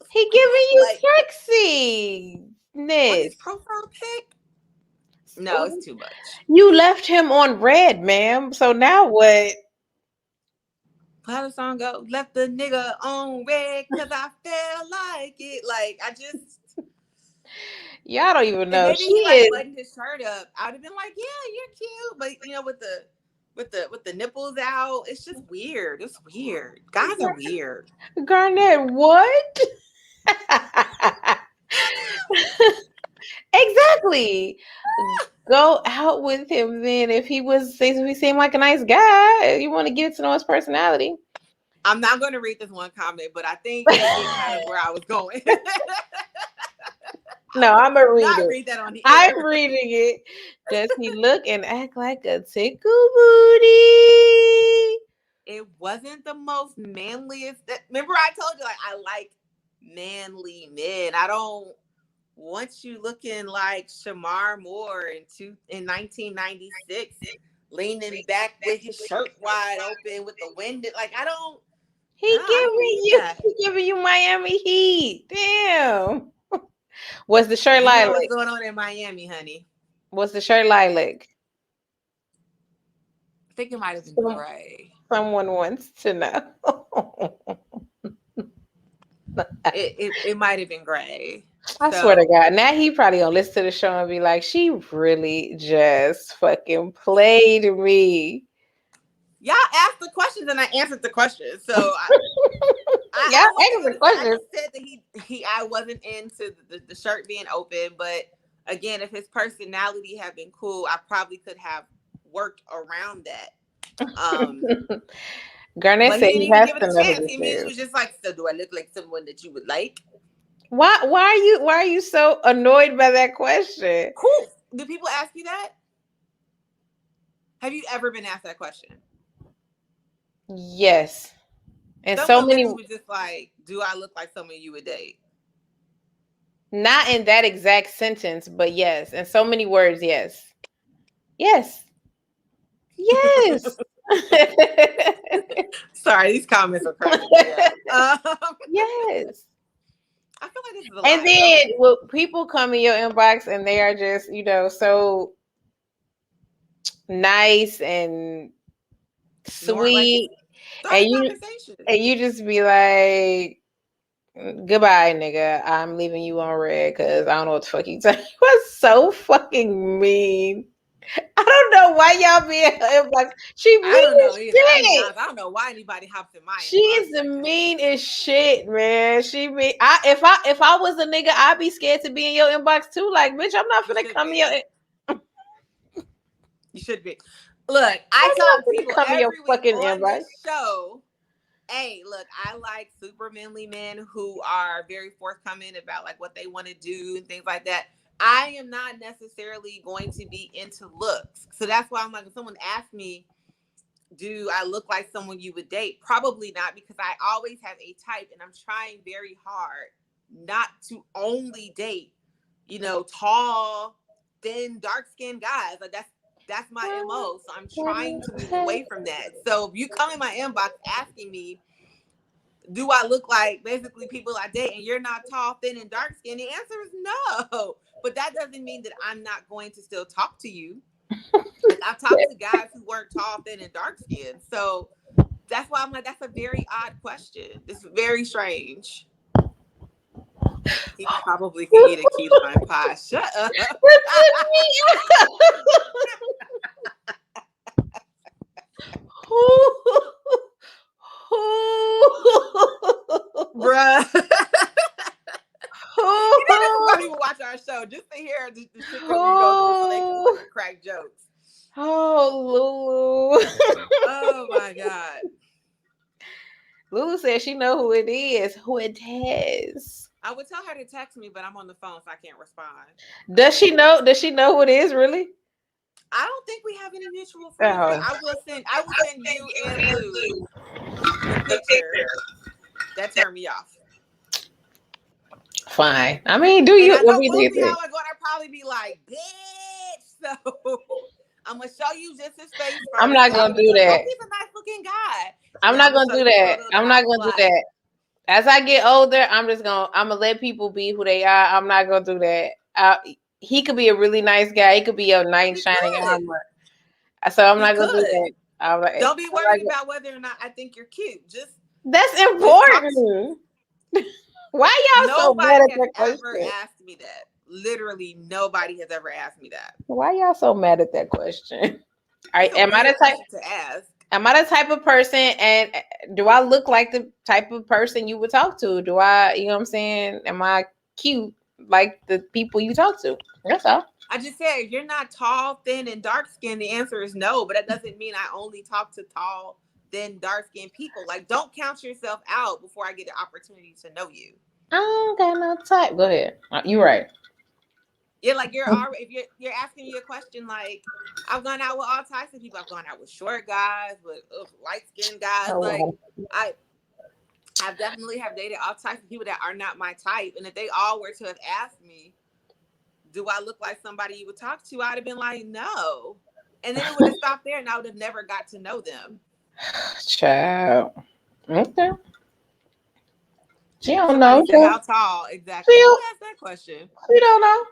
He giving you sexiness. On his profile pic. No, it's too much. You left him on red, ma'am. So now what? How the song go? Left the nigga on red because I felt like it. Like I just Y'all don't even And know. maybe She he like is. buttoned his shirt up. I would have been like, yeah, you're cute, but you know, with the nipples out, it's just weird. It's weird. Guys are weird. Garnett, what? Exactly. Go out with him then. If he seemed like a nice guy, you want to get to know his personality. I'm not going to read this one comment, but I think you get kind of where I was going. No, I'm gonna read Not it. read that on the air. I'm reading it. Does he look and act like a tickle booty? It wasn't the most manliest. Remember, I told you like I like manly men. I don't want you looking like Shamar Moore in 1996, leaning back with his shirt wide open with the wind. Like I don't. No, I don't need that. He giving you Miami Heat. Damn. Was the shirt You know lilac? what's going on in Miami, honey? Was the shirt lilac? I think it might have been gray. Someone wants to know. It might have been gray. I swear to God. Now he probably gonna listen to the show and be like, she really just fucking played me. Y'all asked the questions and I answered the questions. So I answered the questions. I said that I wasn't into the shirt being open, but again, if his personality had been cool, I probably could have worked around that. Garnett said he didn't even give it a chance. He was just like, so do I look like someone that you would like? Why are you so annoyed by that question? Cool. Do people ask you that? Have you ever been asked that question? Yes. And someone so many was just like, do I look like someone you would date? Not in that exact sentence, but yes. In so many words, yes. Yes. Yes. Sorry, these comments are crazy. Yes. I feel like this is a lot. And then well, people come in your inbox and they are just, so nice and sweet. Like, and you just be like, goodbye, nigga. I'm leaving you on red because I don't know what the fuck you saying. You was so fucking mean. I don't know why y'all be in her inbox. She mean as shit. I don't know why anybody hops in my inbox. She is the meanest shit, man. She mean. If I was a nigga, I'd be scared to be in your inbox too. Like, bitch, I'm not finna come in your. You should be. Look, I tell people every week on inbox. this show. Hey, look, I like super manly men who are very forthcoming about like what they want to do and things like that. I am not necessarily going to be into looks. So that's why I'm like, if someone asks me, do I look like someone you would date? Probably not, because I always have a type and I'm trying very hard not to only date, tall, thin, dark-skinned guys. Like that's my MO. So I'm trying to move away from that. So if you come in my inbox asking me, do I look like basically people I date and you're not tall, thin, and dark skinned? The answer is no. But that doesn't mean that I'm not going to still talk to you. Like I've talked to guys who weren't tall, thin, and dark skinned. So that's why I'm like, that's a very odd question. It's very strange. He probably could eat a key lime pie. Shut up. Bruh. Why people watch our show just to hear the shit that we go through so they can crack jokes. Oh, Lulu. Oh my God. Lulu says she know who it is. Who it is. I would tell her to text me, but I'm on the phone, so I can't respond. Does she know? Does she know who it is? Really? I don't think we have any mutual friends. But I will send you and Lou the picture. That turned me off. Fine. I mean, do you? I know Lucy, how I go, I'd probably be like, bitch. So I'm gonna show you just his face first. I'm not gonna do that. He's a nice looking guy. I'm not gonna do that. I'm not gonna do that. As I get older, I'm gonna let people be who they are. I'm not gonna do that. He could be a really nice guy. He could be your knight in shining armor. So I'm not gonna do that. Don't be worried about whether or not I think you're cute. That's important. Why y'all so bad at that question? Nobody has ever asked me that. literally nobody has ever asked me that. Why y'all so mad at that question? It's a Am I weird the type? question to ask. Am I the type of person, and do I look like the type of person you would talk to? Do I, you know what I'm saying? Am I cute like the people you talk to? That's all. I just said, if you're not tall, thin, and dark skinned, the answer is no. But that doesn't mean I only talk to tall, thin, dark skinned people. Like, don't count yourself out before I get the opportunity to know you. I don't got no type. Go ahead. You're right. Yeah, like you're already, if you're asking me a question, like I've gone out with all types of people. I've gone out with short guys, with light skinned guys. Oh, Like wow. I've definitely have dated all types of people that are not my type. And if they all were to have asked me, do I look like somebody you would talk to? I'd have been like, no. And then it would have stopped there and I would have never got to know them. Child. Okay. She don't Somebody know. said, how tall exactly? She Who don't, asked that question? she don't know.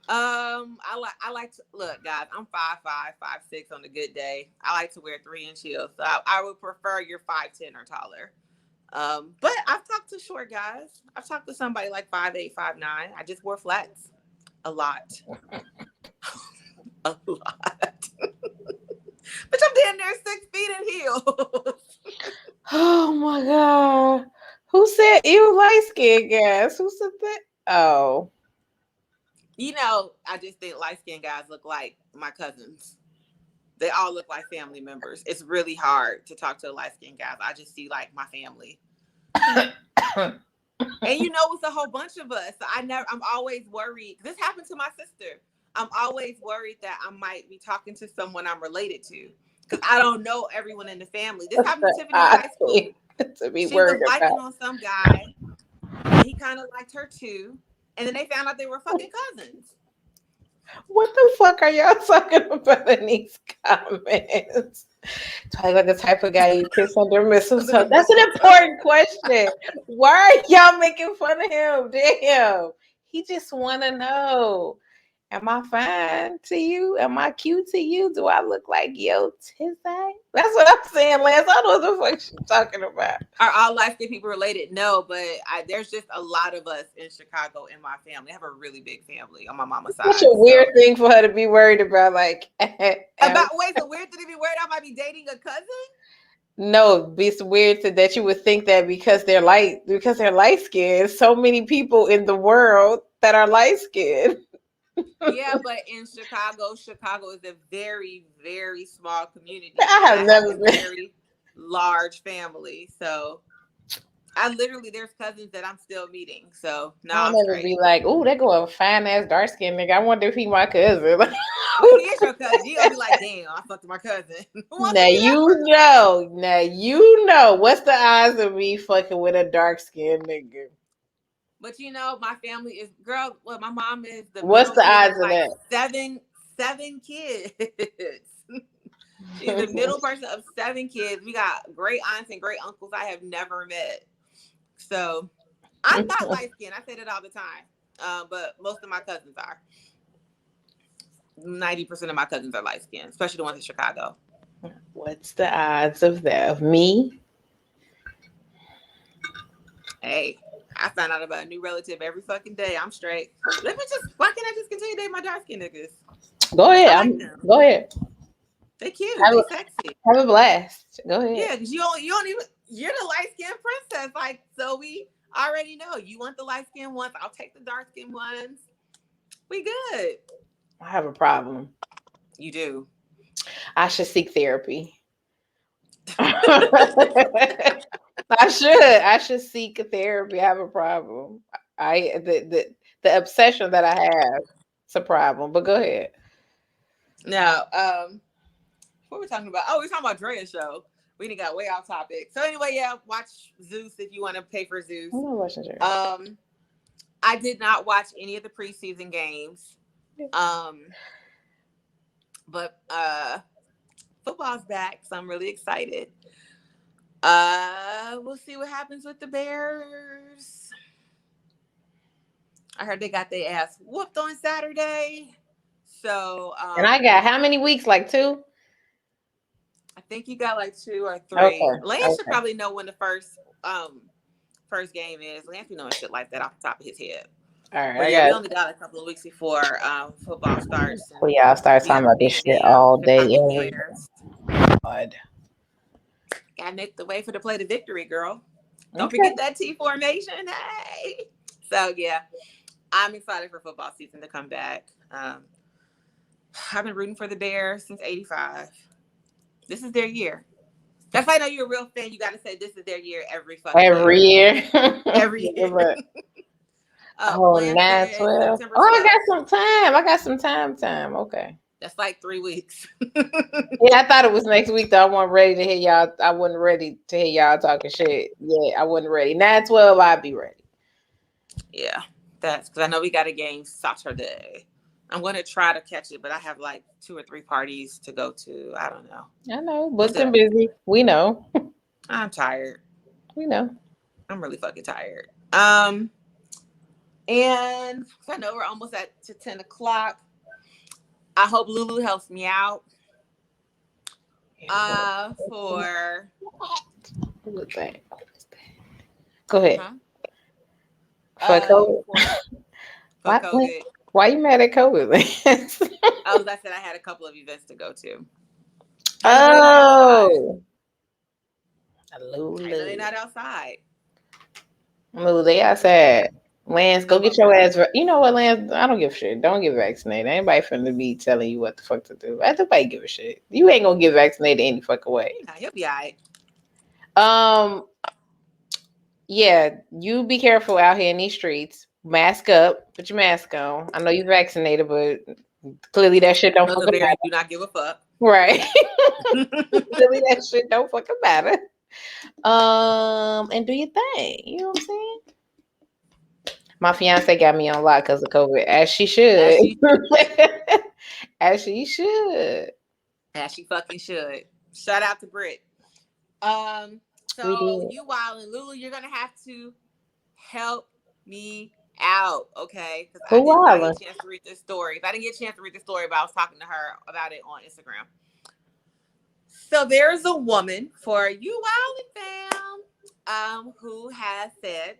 I like to look, guys. I'm 5'5", 5'6" on a good day. I like to wear 3-inch heels, so I would prefer you're 5'10" or taller. But I've talked to short guys. I've talked to somebody like 5'8", 5'9". I just wore flats a lot, a lot. But I'm damn near 6 feet in heels. Oh my God. Who said you light skinned guys? Who said that? Oh. You know, I just think light-skinned guys look like my cousins. They all look like family members. It's really hard to talk to a light-skinned guy. I just see like my family. And you know, it's a whole bunch of us. So I'm always worried. This happened to my sister. I'm always worried that I might be talking to someone I'm related to. Because I don't know everyone in the family. This happened to Tiffany in high school. To be She worried was liking about. on some guy. And he kind of liked her too. And then they found out they were fucking cousins. What the fuck are y'all talking about in these comments? Do I look the type of guy you kiss under mistletoe? That's an important question. Why are y'all making fun of him? Damn. He just want to know. Am I fine to you? Am I cute to you? Do I look like yo tizzy? That's what I'm saying, Lance. I don't know what the fuck she's talking about. Are all light-skinned people related? No, but there's just a lot of us in Chicago in my family. I have a really big family on my mama's side. Such a weird thing for her to be worried about. Like, wait, so weird to be worried I might be dating a cousin? No, it's weird that you would think that because they're light skinned. So many people in the world that are light skinned. Yeah, but in Chicago is a very, very small community. I have never been. Very large family. So there's cousins that I'm still meeting. So no, I'll never be like, oh, they go a fine ass dark skinned nigga. I wonder if he my cousin. Who is your cousin? You gonna be like, damn, I fucked my cousin. Now you know. What's the odds of me fucking with a dark skinned nigga? But you know, my family is my mom is the What's the odds of like that? seven kids. She's the middle person of 7 kids. We got great aunts and great uncles I have never met. So I'm not light skinned. I say that all the time. But most of my cousins are. 90% of my cousins are light skinned, especially the ones in Chicago. What's the odds of that? Of me? Hey, I find out about a new relative every fucking day. I'm straight. Why can't I just continue to date my dark skinned niggas? Go ahead. Go ahead. They cute. They sexy. Have a blast. Go ahead. Yeah, because you don't even, you're the light skinned princess. Like, so we already know you want the light skinned ones. I'll take the dark skinned ones. We good. I have a problem. You do. I should seek therapy. I should seek therapy. I have a problem. The obsession that I have, it's a problem. But go ahead. Now, what were we talking about? Oh, we're talking about Drea's show. We didn't got way off topic. So anyway, yeah, watch Zeus if you want to pay for Zeus. I'm not watching Drea. I did not watch any of the preseason games. But football's back, so I'm really excited. We'll see what happens with the Bears. I heard they got their ass whooped on Saturday. So and I got how many weeks? Like 2? I think you got like 2 or 3. Okay. Lance should probably know when the first game is. Lance be knowing shit like that off the top of his head. All right, But I yeah, we got. only got a couple of weeks before football starts, and We all start we talking have the about this big shit game of all day, Chicago every Bears. God. Gotta make the way for the play to victory, girl. Don't Okay. forget that T formation. Hey. So yeah, I'm excited for football season to come back. I've been rooting for the Bears since '85. This is their year. That's why I know you're a real fan. You got to say this is their year every fucking Every year. year. Every year. Look. Oh, Oh, Lance said 9/12. September Oh, I 12th. got some time. I got some time. Okay. That's like 3 weeks. Yeah, I thought it was next week though. I wasn't ready to hear y'all. I wasn't ready to hear y'all talking shit. Yeah, I wasn't ready. 9/12, I'd be ready. Yeah, that's because I know we got a game Saturday. I'm going to try to catch it, but I have like 2 or 3 parties to go to. I don't know. I know, We'll booked see. and busy. We know. I'm tired. We know. I'm really fucking tired. And I know we're almost to 10 o'clock. I hope Lulu helps me out. For What's that? Go ahead. Huh? For COVID. For COVID. Why you mad at COVID? Oh, I said I had a couple of events to go to. Oh. I know they're not outside. Lulu, they outside. Lance, go get your ass. You know what, Lance? I don't give a shit. Don't get vaccinated. Anybody finna be telling you what the fuck to do. Nobody give a shit. You ain't gonna get vaccinated any fucking way. Nah, you'll be all right. Yeah, you be careful out here in these streets. Mask up. Put your mask on. I know you vaccinated, but clearly that shit don't fucking matter. Do not give a fuck. Right. Clearly that shit don't fucking matter. And do your thing. You know what I'm saying? My fiance got me on lock because of COVID, as she should. As she should. As she fucking should. Shout out to Britt. So you Wild and Lulu, you're gonna have to help me out, okay? Because I did not get a chance to read this story. If I didn't get a chance to read the story, but I was talking to her about it on Instagram. So there's a woman for you Wild and fam, who has said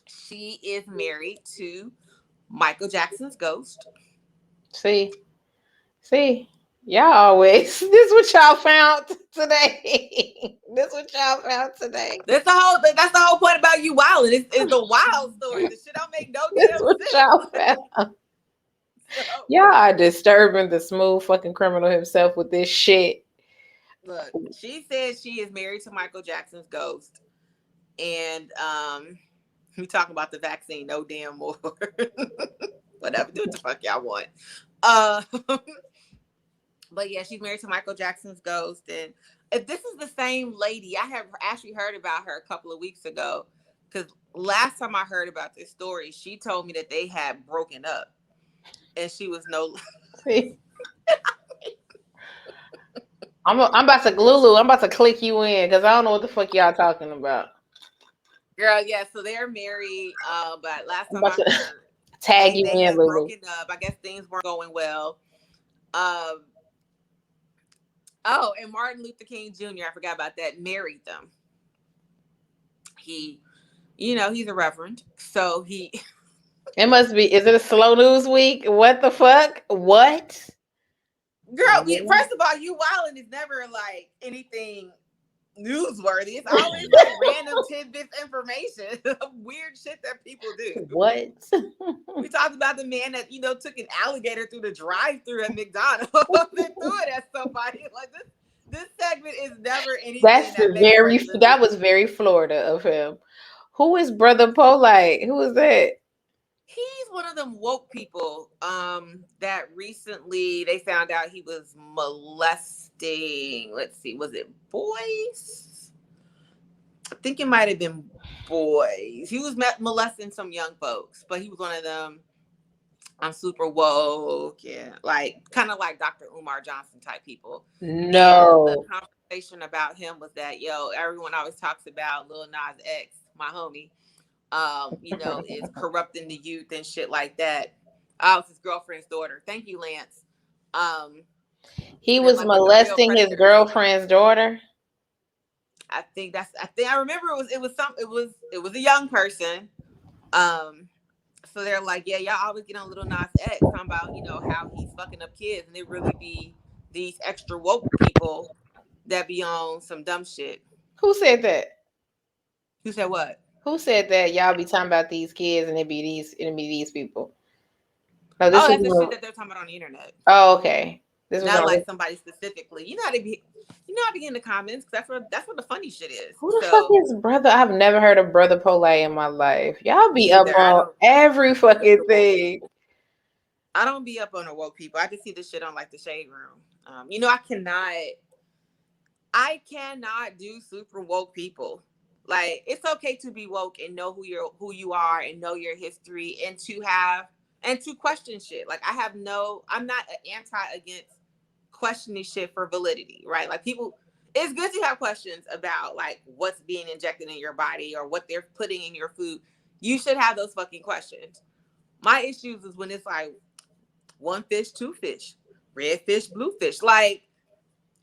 she is married to Michael Jackson's ghost. See, y'all always. This what y'all found today. That's the whole point about you Wild. It's the wild story. The shit don't make no damn sense. Y'all found. Y'all are disturbing the smooth fucking criminal himself with this shit. Look, she says she is married to Michael Jackson's ghost, and we talking about the vaccine no damn more. Whatever, do what the fuck y'all want. But yeah, she's married to Michael Jackson's ghost, and if this is the same lady, I have actually heard about her a couple of weeks ago, because last time I heard about this story, she told me that they had broken up, and she was no. I'm about to Lulu. I'm about to click you in because I don't know what the fuck y'all talking about. Girl, yeah, so they're married, but last time I heard, tag you in, Lulu. Broken up. I guess things weren't going well. Oh, and Martin Luther King Jr., I forgot about that, married them. He, he's a reverend, so he. It must be. Is it a slow news week? What the fuck? What? Girl, first of all, you wilding is never like anything newsworthy. It's always like random tidbits information of weird shit that people do. What? We talked about the man that took an alligator through the drive-through at McDonald's and threw it at somebody. Like this segment is never anything. That was very Florida of him. Who is Brother Polite? Who is that? He's one of them woke people that recently they found out he was molesting. Let's see, was it boys? I think it might have been boys. He was molesting some young folks, but he was one of them. I'm super woke, yeah, kind of like Dr. Umar Johnson type people. No. And the conversation about him was that everyone always talks about Lil Nas X, my homie. Is corrupting the youth and shit like that. Oh, it's his girlfriend's daughter. Thank you, Lance. He was molesting his girlfriend's daughter. I think I remember it was a young person. So they're like, yeah, y'all always get on Little Nas X talking about, how he's fucking up kids, and it really be these extra woke people that be on some dumb shit. Who said that? Who said what? Who said that y'all be talking about these kids and it be these people? No, this Oh, was that's the shit that they're talking about on the internet. oh, okay. This was Not on like somebody specifically. How to be in the comments, because that's what the funny shit is. who the fuck So is brother? I've never heard of brother Polite in my life. Y'all be me up either. on every fucking thing. I don't be up on the woke people. I just see this shit on like the shade room. I cannot do super woke people. Like, it's okay to be woke and know who you are and know your history and to question shit. Like, I'm not an anti against questioning shit for validity, right? Like, people, it's good to have questions about like what's being injected in your body or what they're putting in your food. You should have those fucking questions. My issues is when it's like one fish, two fish, red fish, blue fish. Like,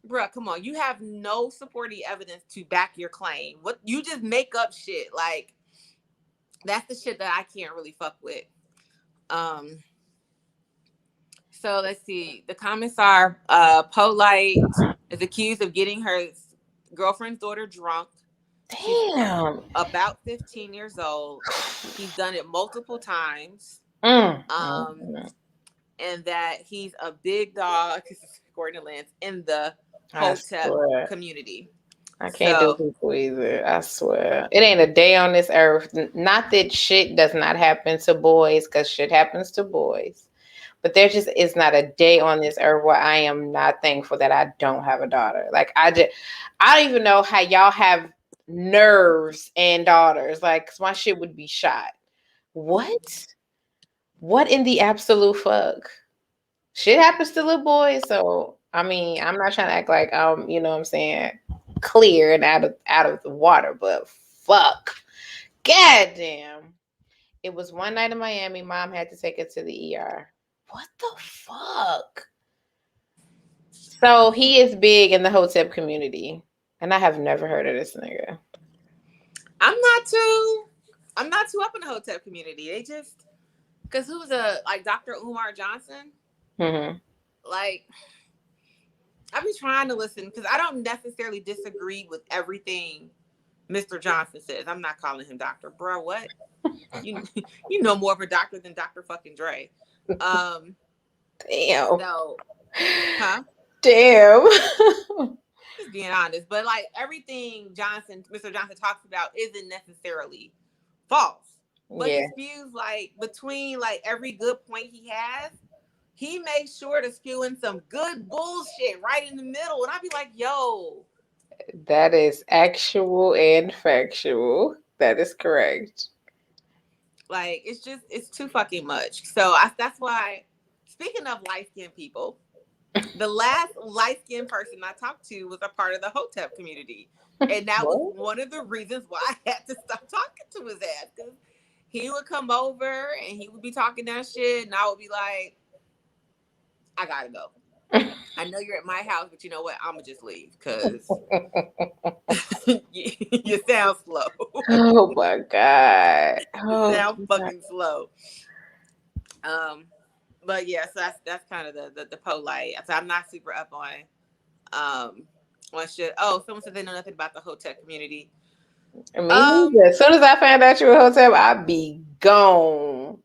bruh, come on. You have no supporting evidence to back your claim. What, you just make up shit. Like, that's the shit that I can't really fuck with. So let's see. The comments are Polite is accused of getting her girlfriend's daughter drunk. Damn. She's about 15 years old. He's done it multiple times. And that he's a big dog, according to Lance, in the Hotep community. I can't do people either. I swear. It ain't a day on this earth. Not that shit does not happen to boys, because shit happens to boys. But there just is not a day on this earth where I am not thankful that I don't have a daughter. Like, I don't even know how y'all have nerves and daughters. Like, 'cause my shit would be shot. What? What in the absolute fuck? Shit happens to little boys, so I mean, I'm not trying to act like you know what I'm saying, clear and out of the water, but fuck. Goddamn. It was one night in Miami, mom had to take her to the ER. What the fuck? So he is big in the Hotep community, and I have never heard of this nigga. I'm not too up in the Hotep community. They just, because who's like Dr. Umar Johnson? Mm-hmm. Like, I've been trying to listen because I don't necessarily disagree with everything Mr. Johnson says. I'm not calling him doctor, bro. What? You know more of a doctor than Dr. fucking Dre. Damn. So, huh? Damn. Just being honest, but like everything Mr. Johnson talks about isn't necessarily false. But his views, like between like every good point he has, he makes sure to skew in some good bullshit right in the middle. And I'd be like, yo. That is actual and factual. That is correct. Like, it's too fucking much. So that's why, speaking of light-skinned people, the last light-skinned person I talked to was a part of the Hotep community. And that was one of the reasons why I had to stop talking to his ass. Because he would come over and he would be talking that shit. And I would be like, I gotta go. I know you're at my house, but you know what? I'm gonna just leave because you sound slow. Oh my god! You sound fucking slow. But yeah, so that's kind of the polite. So I'm not super up on shit. Oh, someone said they know nothing about the Hotep community. Me neither. As soon as I found out you were a Hotep, I'd be gone.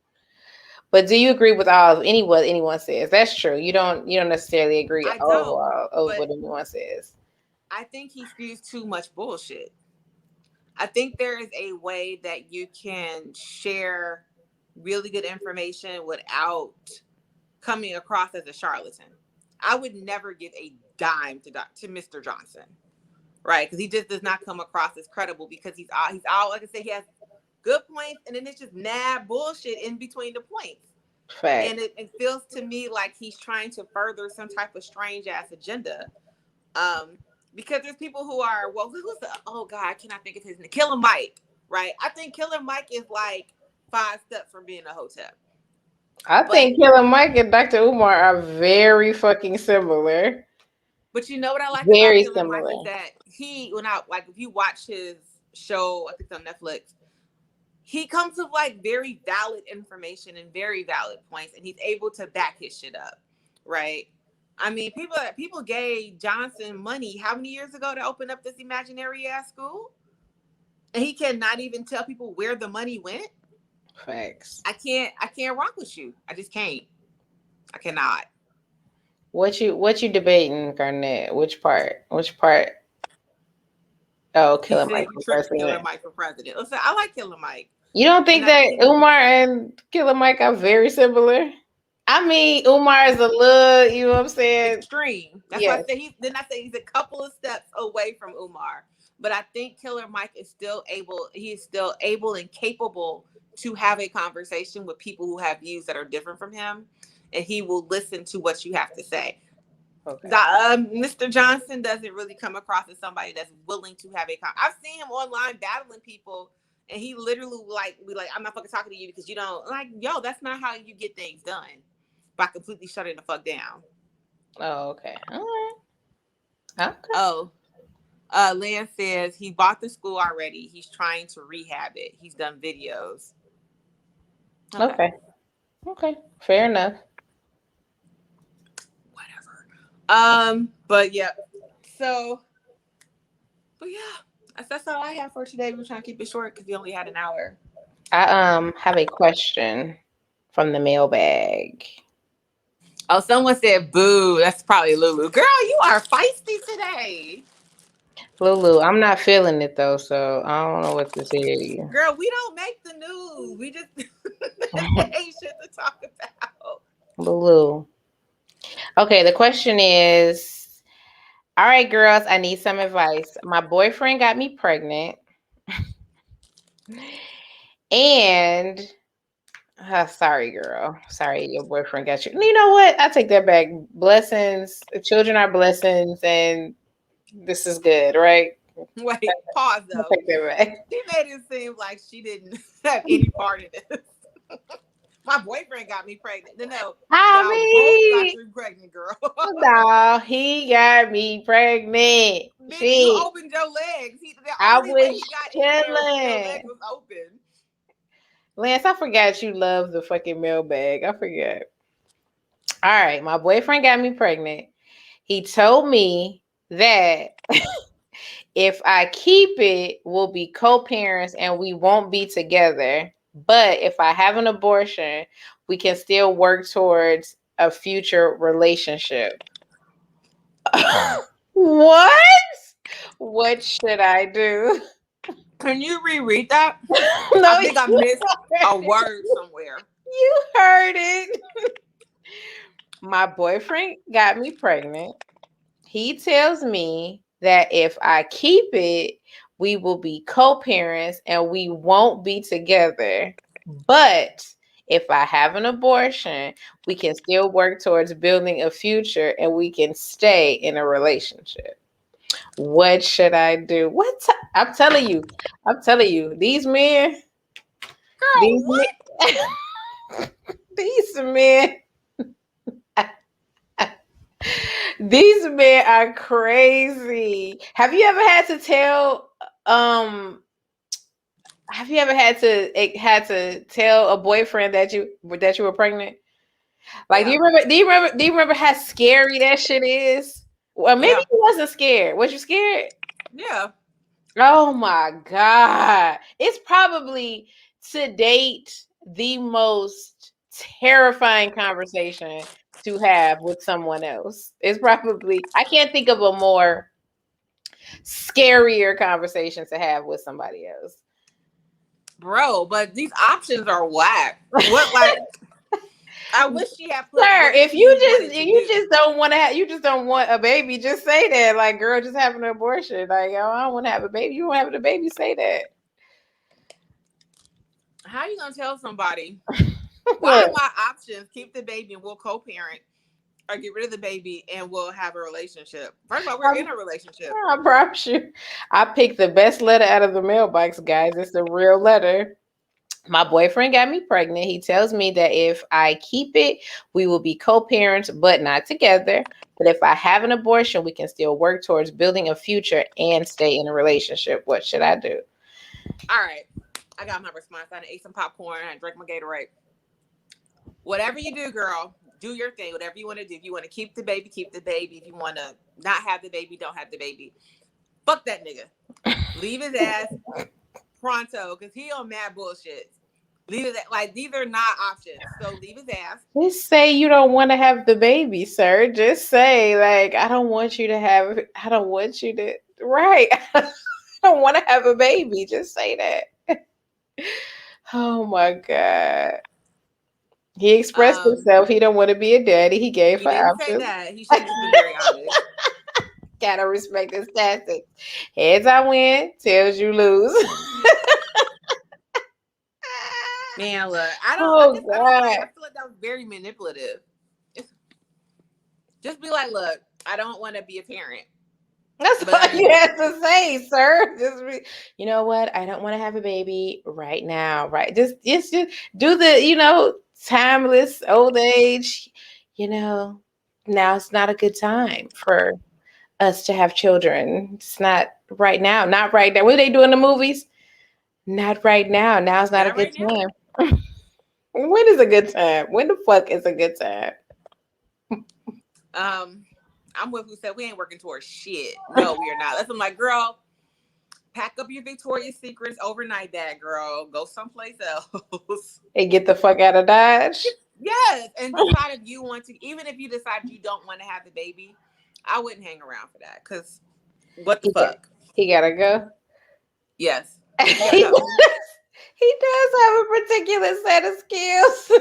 But do you agree with what anyone says? That's true. You don't necessarily agree overall with what anyone says. I think he spews too much bullshit. I think there is a way that you can share really good information without coming across as a charlatan. I would never give a dime to Mr. Johnson, right? Because he just does not come across as credible because he's all like I said, he has good points, and then it's just bullshit in between the points. Fact. And it feels to me like he's trying to further some type of strange ass agenda. Because there's people who are, well, who's oh God, I cannot think of his name. Killer Mike, right? I think Killer Mike is like 5 steps from being a Hotep. I think Killer Mike and Dr. Umar are very fucking similar. But you know what I like very about Killer similar. Mike is that if you watch his show, I think it's on Netflix, he comes with like very valid information and very valid points, and he's able to back his shit up, right? I mean, people gave Johnson money how many years ago to open up this imaginary ass school, and he cannot even tell people where the money went. Facts. I can't rock with you. I just can't. I cannot. What you debating, Garnett? Which part? Which part? Oh, He Killer said Mike you for tricked Killer president. Mike for president. Listen, I like Killer Mike. You don't think And I that think Umar and Killer Mike are very similar? I mean, Umar is a little, you know what I'm saying? extreme. That's why Yes. I say he's a couple of steps away from Umar. But I think Killer Mike is still able and capable to have a conversation with people who have views that are different from him, and he will listen to what you have to say. Okay. Mr. Johnson doesn't really come across as somebody that's willing to have a I've seen him online battling people, and he literally be like, I'm not fucking talking to you because you don't like, yo, that's not how you get things done, by completely shutting the fuck down. Oh, okay. All right. Okay. Oh, Lance says he bought the school already. He's trying to rehab it. He's done videos. Okay. Okay. Fair enough. Whatever. But yeah. So, but yeah, that's all I have for today. We're trying to keep it short because we only had an hour. I have a question from the mailbag. Oh, someone said boo. That's probably Lulu. Girl, you are feisty today. Lulu, I'm not feeling it though, so I don't know what to tell you. Girl, we don't make the news. We just ain't shit to talk about. Lulu. Okay, the question is, all right, girls, I need some advice. My boyfriend got me pregnant. And sorry, girl. Sorry, your boyfriend got you. You know what? I take that back. Blessings. Children are blessings, and this is good, right? Wait, pause though. I'll take that back. She made it seem like she didn't have any part in this. My boyfriend got me pregnant. No, I both got mean, you pregnant, girl. no, he got me pregnant. Bitch, Shit. you opened your legs. The I only way was he got in there was when your chilling. legs was open. Lance, I forgot you love the fucking mailbag. I forgot. All right, my boyfriend got me pregnant. He told me that if I keep it, we'll be co-parents and we won't be together. But if I have an abortion, we can still work towards a future relationship. What? What should I do? Can you reread that? No, I think I missed a word somewhere. You heard it. My boyfriend got me pregnant. He tells me that if I keep it, we will be co-parents and we won't be together. But if I have an abortion, we can still work towards building a future and we can stay in a relationship. What should I do? I'm telling you, these men, Girl, these what? men, these men, these men are crazy. Have you ever had to tell tell a boyfriend that you were pregnant? Like, Yeah. do you remember how scary that shit is? Well, maybe you wasn't scared. Was you scared? Yeah. Oh my God. It's probably to date the most terrifying conversation to have with someone else. It's probably, I can't think of a more scarier conversation to have with somebody else. Bro, but these options are whack. What, like, I wish she had put. Sir, if you just don't want to have, you just don't want a baby, just say that. Like, girl, just having an abortion. Like, oh, I don't want to have a baby. You want to have a baby? Say that. How are you gonna tell somebody? Why are my options? Keep the baby and we'll co-parent, or get rid of the baby and we'll have a relationship. First of all, we're in a relationship. I promise you, I picked the best letter out of the mailbox, guys. It's a real letter. My boyfriend got me pregnant. He tells me that if I keep it, we will be co-parents, but not together. But if I have an abortion, we can still work towards building a future and stay in a relationship. What should I do? All right. I got my response. I ate some popcorn. I drank my Gatorade. Whatever you do, girl, do your thing. Whatever you want to do. If you want to keep the baby, keep the baby. If you want to not have the baby, don't have the baby. Fuck that nigga. Leave his ass pronto, because he on mad bullshit. Leave his, like, these are not options. So leave his ass. Just say you don't want to have the baby, sir. Just say, like, I don't want you to have, I don't want you to, right. I don't want to have a baby. Just say that. Oh my God. He expressed himself. He don't want to be a daddy. He gave He her didn't say options. that. He should have just been very honest. Gotta respect his tactics. Heads I win, tails you lose. Man, look, I Oh don't God. I feel like that was very manipulative. Just be like, look, I don't want to be a parent. That's But all you have to say, sir. You know what? I don't want to have a baby right now. Right? Just do the, timeless old age. You know, now it's not a good time for us to have children. It's not right now. Not right now. What do they do in the movies? Not right now. Now's not a not good right now. time. When is a good time? When the fuck is a good time? I'm with who said we ain't working towards shit. No, we are not. That's I'm like, girl, pack up your Victoria's Secrets overnight bag, girl. Go someplace else. And get the fuck out of Dodge. Yes, and decide if you want to. Even if you decide you don't want to have the baby, I wouldn't hang around for that. Cause what the fuck? He gotta go. Yes, he, you gotta go. he does have a particular set of skills.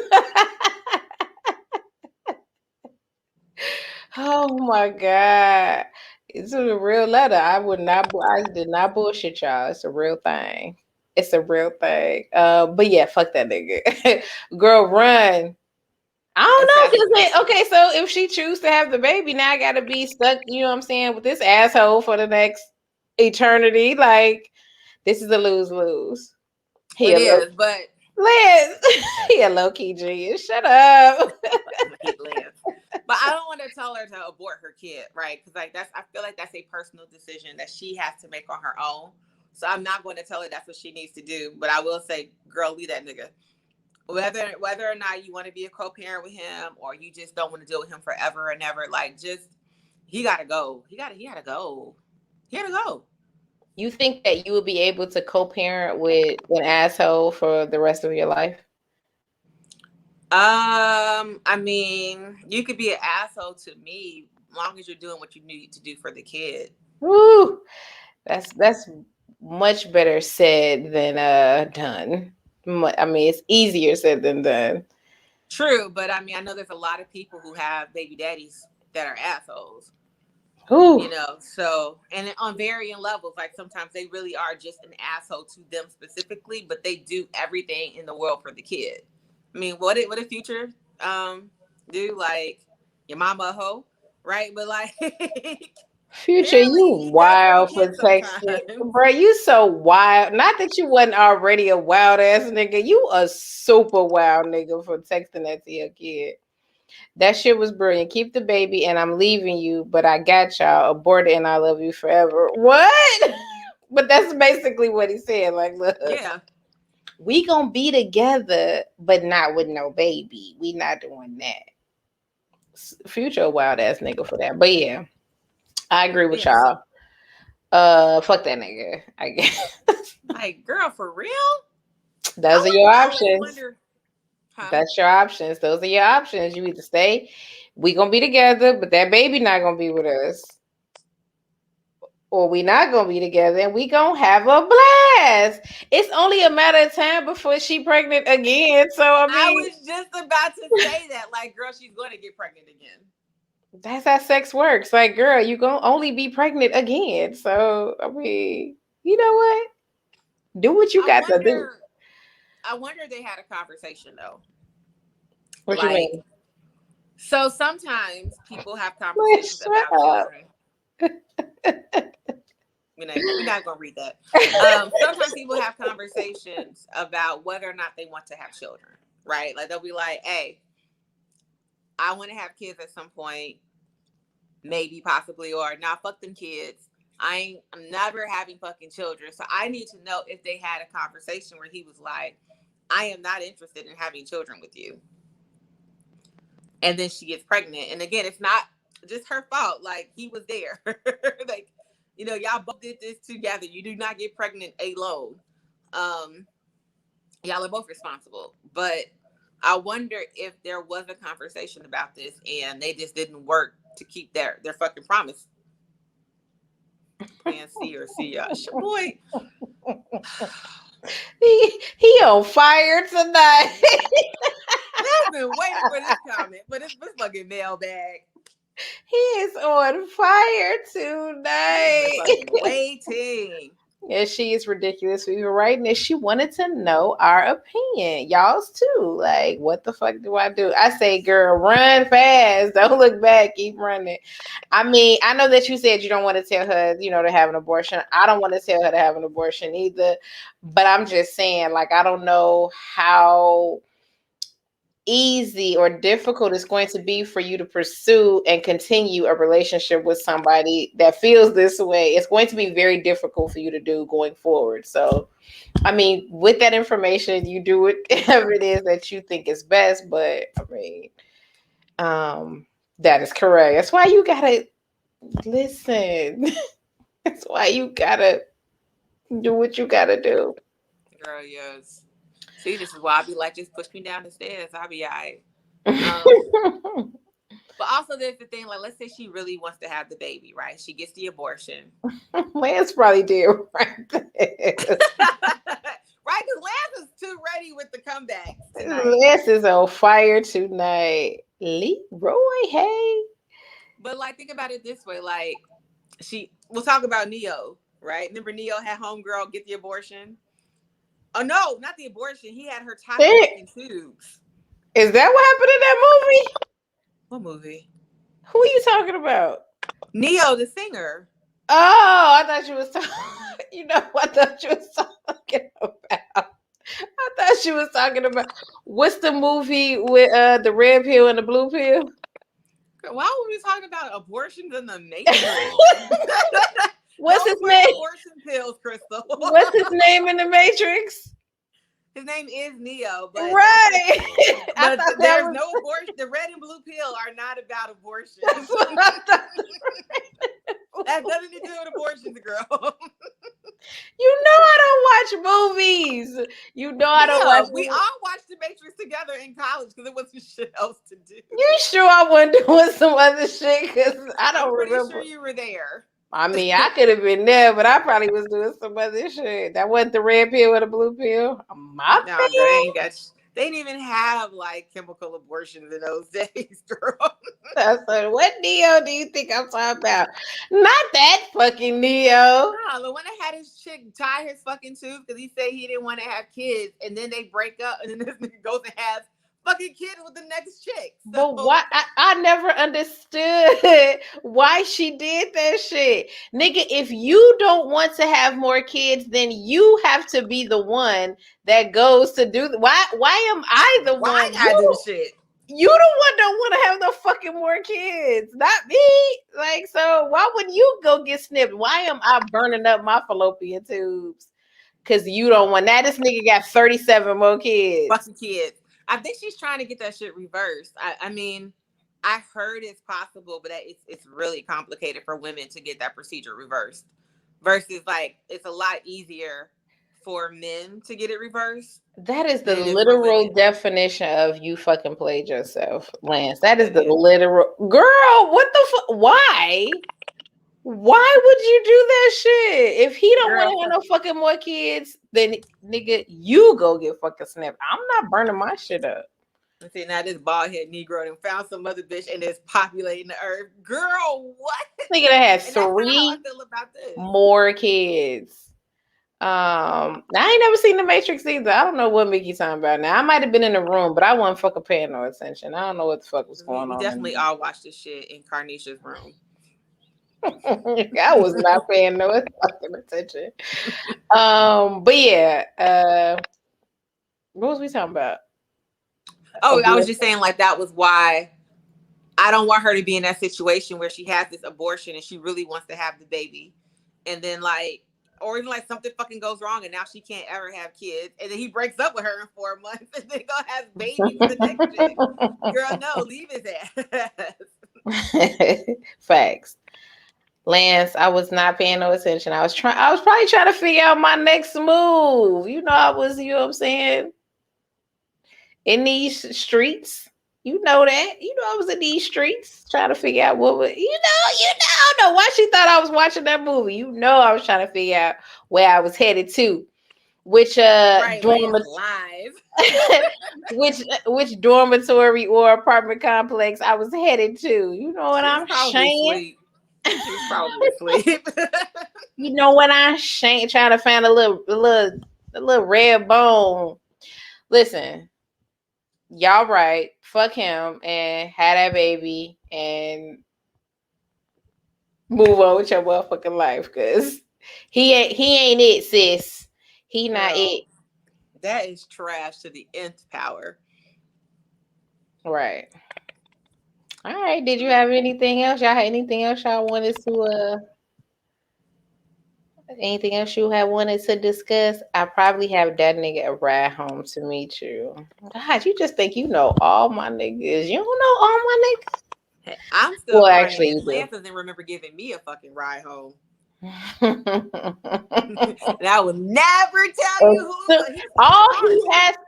Oh my God. It's a real letter. I did not bullshit y'all. It's a real thing. It's a real thing. But yeah, fuck that nigga. Girl, run. I don't As fast as know, possible. okay, so if she chooses to have the baby, now I gotta be stuck, you know what I'm saying, with this asshole for the next eternity. Like, this is a lose-lose. He It a low is, but Liz, he a low-key genius. Shut up. I hate Lance. But I don't want to tell her to abort her kid, right? Because like I feel like that's a personal decision that she has to make on her own. So I'm not going to tell her that's what she needs to do. But I will say, girl, leave that nigga. Whether or not you want to be a co-parent with him or you just don't want to deal with him forever and ever, like just he gotta go. He gotta go. He gotta go. You think that you would be able to co-parent with an asshole for the rest of your life? I mean, you could be an asshole to me as long as you're doing what you need to do for the kid. Woo! That's much better said than done. I mean, it's easier said than done. True, but I mean, I know there's a lot of people who have baby daddies that are assholes. Ooh. So and on varying levels, like sometimes they really are just an asshole to them specifically, but they do everything in the world for the kid. I mean, what did Future do? Like, your mama a hoe, right? But like Future, you apparently he does for the wild for kids texting. sometimes. Bro, you so wild. Not that you wasn't already a wild ass nigga. You a super wild nigga for texting that to your kid. That shit was brilliant. Keep the baby and I'm leaving you, but I got y'all. Abort it and I love you forever. What? But that's basically what he said. Like, look, Yeah. we gonna be together, but not with no baby. We not doing that. Future a wild ass nigga for that. But yeah, I agree with Yeah. So, y'all. Fuck that nigga. I guess like, girl, for real? those are your I always options. wonder, huh? That's your options. Those are your options. You either stay, we gonna be together, but that baby not gonna be with us, or we not gonna be together and we gonna have a blast. It's only a matter of time before she pregnant again. So I I mean, was just about to say that. Like, girl, she's going to get pregnant again. that's how sex works. Like, girl, you gonna only be pregnant again. So I mean, you know what? Do what you I got to do. wonder. I wonder if they had a conversation though. What you Like, mean? so sometimes people have Let's conversations shut about up. children. We're not gonna read that. Sometimes people have conversations about whether or not they want to have children, right? Like they'll be like, "Hey, I want to have kids at some point, maybe, possibly, or nah, fuck them kids. I'm never having fucking children. So I need to know if they had a conversation where he was like, I am not interested in having children with you. And then she gets pregnant. And again, it's not just her fault. Like, he was there. Like, you know, y'all both did this together. You do not get pregnant alone. Y'all are both responsible. But I wonder if there was a conversation about this and they just didn't work to keep their fucking promise. Plan C or C. Boy. He on fire tonight. I've been waiting for this comment, but it's fucking mailbag. He is on fire tonight. Fucking waiting. Yeah, she is ridiculous. We were writing this. She wanted to know our opinion. Y'all's too. Like, what the fuck do I do? I say, girl, run fast. Don't look back. Keep running. I mean, I know that you said you don't want to tell her, you know, to have an abortion. I don't want to tell her to have an abortion either. But I'm just saying, like, I don't know how easy or difficult it's going to be for you to pursue and continue a relationship with somebody that feels this way. It's going to be very difficult for you to do going forward. So, I mean, with that information, you do whatever it is that you think is best. But I mean, that is correct. That's why you gotta listen. That's why you gotta do what you gotta do. Girl, yes. See, this is why I be like, just push me down the stairs. I'll be all right. But also there's the thing, like, let's say she really wants to have the baby, right? She gets the abortion. Lance probably did right there. Right? Because Lance is too ready with the comeback tonight. Lance is on fire tonight. Leroy, hey. But, like, think about it this way. Like, we'll talk about Neo, right? Remember Neo had homegirl get the abortion? Oh, no, not the abortion. He had her tied in tubes. Is that what happened in that movie? What movie? Who are you talking about? Neo, the singer. Oh, I thought you was talking. You know what I thought you was talking about? I thought she was talking about what's the movie with the red pill and the blue pill? Why were we talking about abortions in the Matrix? What's his name? Abortion pills, Crystal. What's his name in the Matrix? His name is Neo, but right. But there's no abortion. The red and blue pill are not about abortion. That has nothing to do with abortions, girl. You know I don't watch movies. You know I don't watch. We all watched The Matrix together in college because there wasn't shit else to do. You sure I wasn't doing some other shit? Because I don't remember. I'm pretty sure you were there. I mean, I could have been there, but I probably was doing some other shit. That wasn't the red pill or the blue pill. My no, girl, they didn't even have like chemical abortions in those days, girl. So what Neo do you think I'm talking about? Not that fucking Neo. No, the one that had his chick tie his fucking tooth because he said he didn't want to have kids, and then they break up, and then this nigga goes and has fucking kids with the next chick. So. But why? I never understood why she did that shit. Nigga, if you don't want to have more kids, then you have to be the one that goes to do why am I the one? Why I do shit? You the one don't want to have no fucking more kids, not me. Like, so why would you go get snipped? Why am I burning up my fallopian tubes? Because you don't want that. This nigga got 37 more kids. Fucking kids. I think she's trying to get that shit reversed. I mean, I heard it's possible, but it's really complicated for women to get that procedure reversed. Versus, like, it's a lot easier for men to get it reversed. That is the literal definition of you fucking played yourself, Lance. That is the literal. Girl, what the fuck? Why? Why would you do that shit? If he don't want to have no fucking more kids, then nigga, you go get fucking snapped. I'm not burning my shit up. See, now this bald head Negro and found some other bitch and it's populating the earth. Girl, what? Nigga that has 3 more kids. I ain't never seen The Matrix either. I don't know what Mickey talking about now. I might have been in the room, but I wasn't fucking paying no attention. I don't know what the fuck was going on. We definitely all watched this shit in Carnisha's room. I was not paying no fucking attention. But yeah, what was we talking about? Oh, I was just saying, like, that was why I don't want her to be in that situation where she has this abortion and she really wants to have the baby. and then like, or even like something fucking goes wrong and now she can't ever have kids, and then he breaks up with her in 4 months and then go have baby with the next chick. Girl, no, leave his ass. Facts. Lance, I was not paying no attention. I was probably trying to figure out my next move. I was, you know what I'm saying? In these streets. You know that. I was in these streets trying to figure out what was, I don't know why she thought I was watching that movie. I was trying to figure out where I was headed to. Which Right, live. which dormitory or apartment complex I was headed to. You know what I'm saying? She's probably asleep. What I'm saying? Trying to find a little red bone. Listen, y'all right. Fuck him and have that baby and move on with your motherfucking life, cause he ain't it, sis. He not it. That is trash to the nth power. Right. All right. Did you have anything else? Y'all had anything else y'all wanted to anything else you had wanted to discuss? I probably have that nigga a ride home to meet you. God, you just think you know all my niggas. You don't know all my niggas. Hey, I'm still Well, praying. actually, Lance doesn't remember giving me a fucking ride home. And I will never tell you who.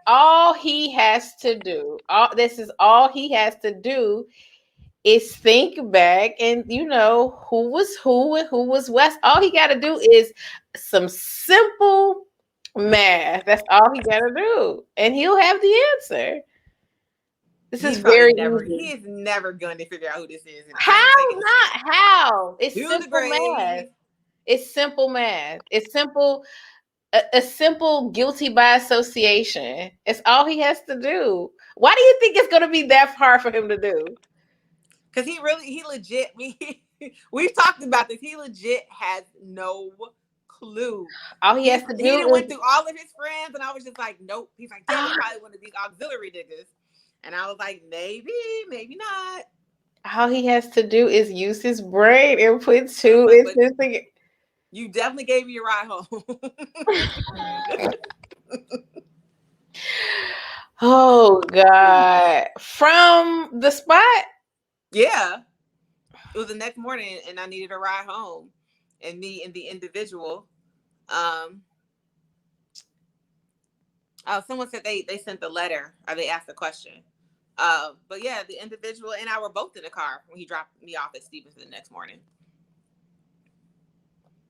All he has to do. All he has to do is think back and who was who and who was West. All he got to do is some simple math. That's all he got to do, and he'll have the answer. This is very easy. He is never going to figure out who this is. How not? How? It's simple math. It's simple math. It's simple. A simple guilty by association. It's all he has to do. Why do you think it's going to be that hard for him to do? Because he legit, we've talked about this. He legit has no clue. All he has to do is went through all of his friends, and I was just like, nope. He's like, yeah, probably one of these auxiliary niggas. And I was like, maybe not. All he has to do is use his brain and put two into together. You definitely gave me a ride home. Oh, God. From the spot? Yeah. It was the next morning, and I needed a ride home. And me and the individual. Someone said they sent the letter, or they asked a question. But yeah, the individual and I were both in the car when he dropped me off at Stevenson the next morning.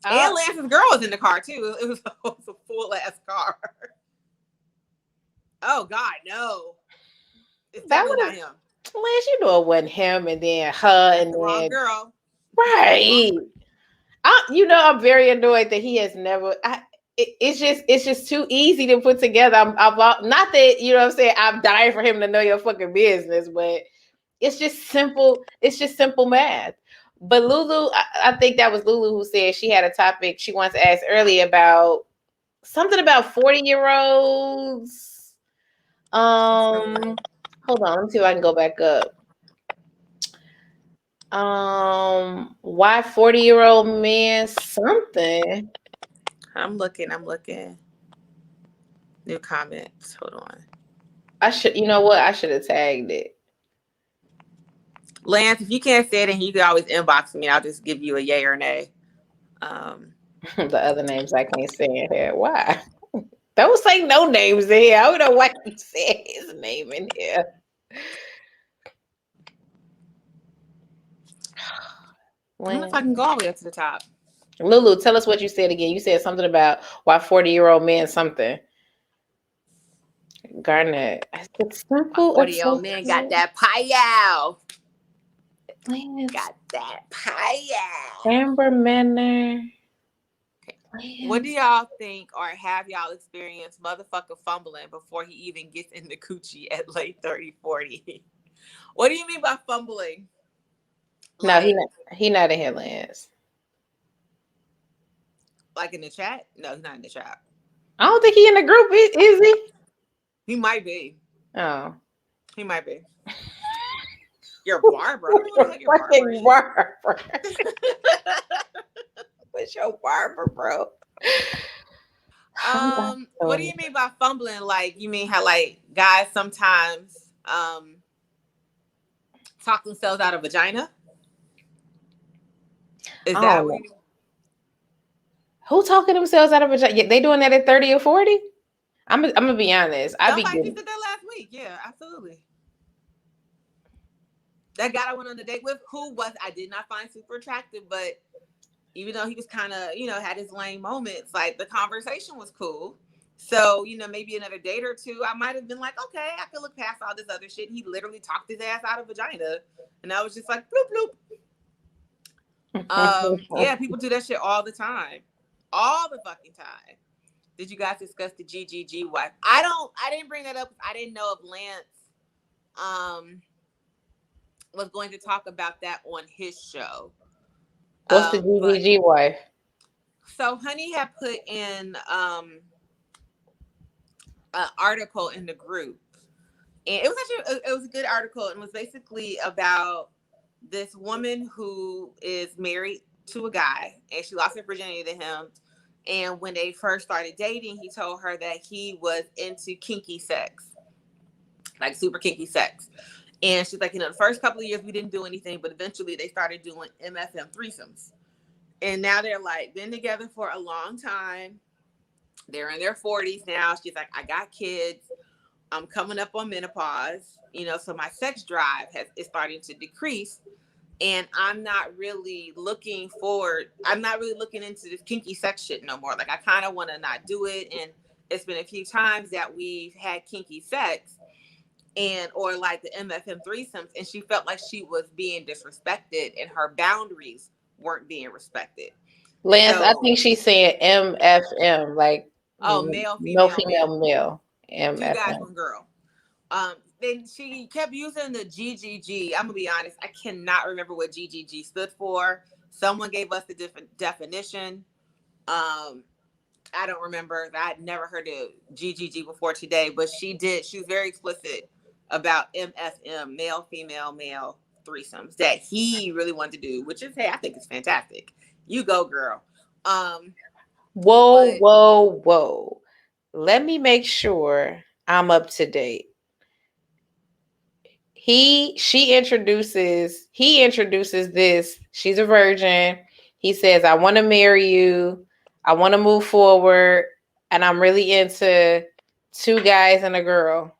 And Lance's girl was in the car too. It was a full ass car. Oh God, no! It's definitely not him. Lance, it wasn't him, and then her, and the wrong girl. Right. I'm very annoyed that he has never. It's just too easy to put together. I'm not that what I'm saying. I'm dying for him to know your fucking business, but it's just simple. It's just simple math. But Lulu, I think that was Lulu who said she had a topic she wants to ask earlier about something about 40-year-olds. Hold on, let me see if I can go back up. Why 40-year-old men something? I'm looking. New comments. Hold on. I should, I should have tagged it. Lance, if you can't say it, and you can always inbox me. I'll just give you a yay or nay. The other names I can't say in here. Why? Don't say no names in here. I don't know why you said his name in here. I don't know if I can go all the way up to the top. Lulu, tell us what you said again. You said something about why 40-year-old men something. Garnett. It's simple. 40-year-old man got that pie-ow. Got that pie-ow. Amber Manor. What do y'all think, or have y'all experienced motherfucker fumbling before he even gets in the coochie at late 30, 40? What do you mean by fumbling? No, he not in here, Lance. Like in the chat? No, he's not in the chat. I don't think he in the group, is he? He might be. Oh. He might be. You're Barbara. You're Barbara. with your barber, bro. What do you mean by fumbling? Like, you mean how like guys sometimes talk themselves out of vagina? Is that what you... Who talking themselves out of vagina? They doing that at 30 or 40? I'm gonna be honest. Somebody did that last week. Yeah, absolutely. That guy I went on a date with, who was I did not find super attractive, but even though he was kind of, had his lame moments, like the conversation was cool. So, maybe another date or two, I might have been like, okay, I can look past all this other shit. And he literally talked his ass out of vagina. And I was just like, bloop, bloop. Yeah, people do that shit all the time. All the fucking time. Did you guys discuss the GGG wife? I didn't bring that up. I didn't know if Lance was going to talk about that on his show. What's the GGG wife? So Honey had put in an article in the group, and it was a good article, and was basically about this woman who is married to a guy, and she lost her virginity to him. And when they first started dating, he told her that he was into kinky sex, like super kinky sex. And she's like, the first couple of years we didn't do anything, but eventually they started doing MFM threesomes. And now they're like been together for a long time. They're in their 40s now. She's like, I got kids. I'm coming up on menopause, so my sex drive is starting to decrease. And I'm not really looking into this kinky sex shit no more. Like, I kind of want to not do it. And it's been a few times that we've had kinky sex or like the MFM threesomes. And she felt like she was being disrespected and her boundaries weren't being respected. Lance, I think she's saying MFM, like male, female, male. MFM. 2 guys, 1 girl. Then she kept using the GGG. I'm gonna be honest, I cannot remember what GGG stood for. Someone gave us the different definition. I don't remember. I'd never heard of GGG before today, but she was very explicit about MFM, male, female, male threesomes that he really wanted to do, which is, hey, I think it's fantastic. You go, girl. Whoa. Let me make sure I'm up to date. He introduces this. She's a virgin. He says, I want to marry you. I want to move forward. And I'm really into 2 guys and a girl.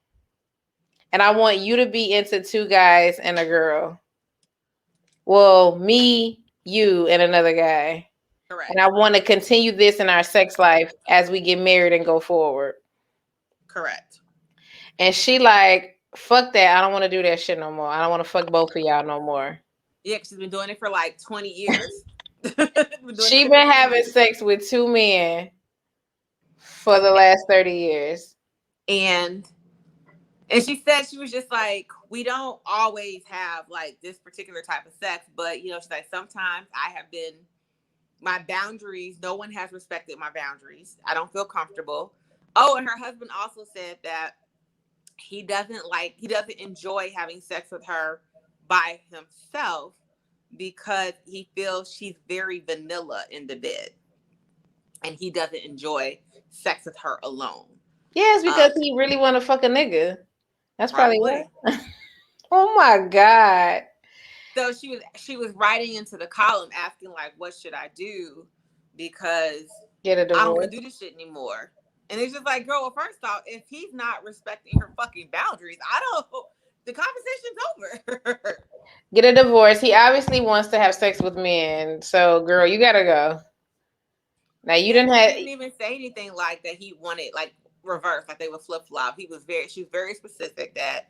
And I want you to be into 2 guys and a girl. Well, me, you, and another guy. Correct. And I want to continue this in our sex life as we get married and go forward. Correct. And she like, fuck that. I don't want to do that shit no more. I don't want to fuck both of y'all no more. Yeah, because she's been doing it for like 20 years. She been having sex with 2 men for the last 30 years. And she said she was just like, we don't always have like this particular type of sex, but she's like, sometimes my boundaries, no one has respected my boundaries. I don't feel comfortable. Oh, and her husband also said that he doesn't enjoy having sex with her by himself because he feels she's very vanilla in the bed and he doesn't enjoy sex with her alone. Yes, because he really want to fuck a nigga. That's probably what. Oh my God. So she was writing into the column asking like, what should I do? Because I don't want to do this shit anymore. And it's just like, girl, well, first off, if he's not respecting her fucking boundaries, the conversation's over. Get a divorce. He obviously wants to have sex with men. So, girl, you gotta go. Now, he didn't even say anything like that he wanted, like, reverse, like they would flip-flop. She was very specific that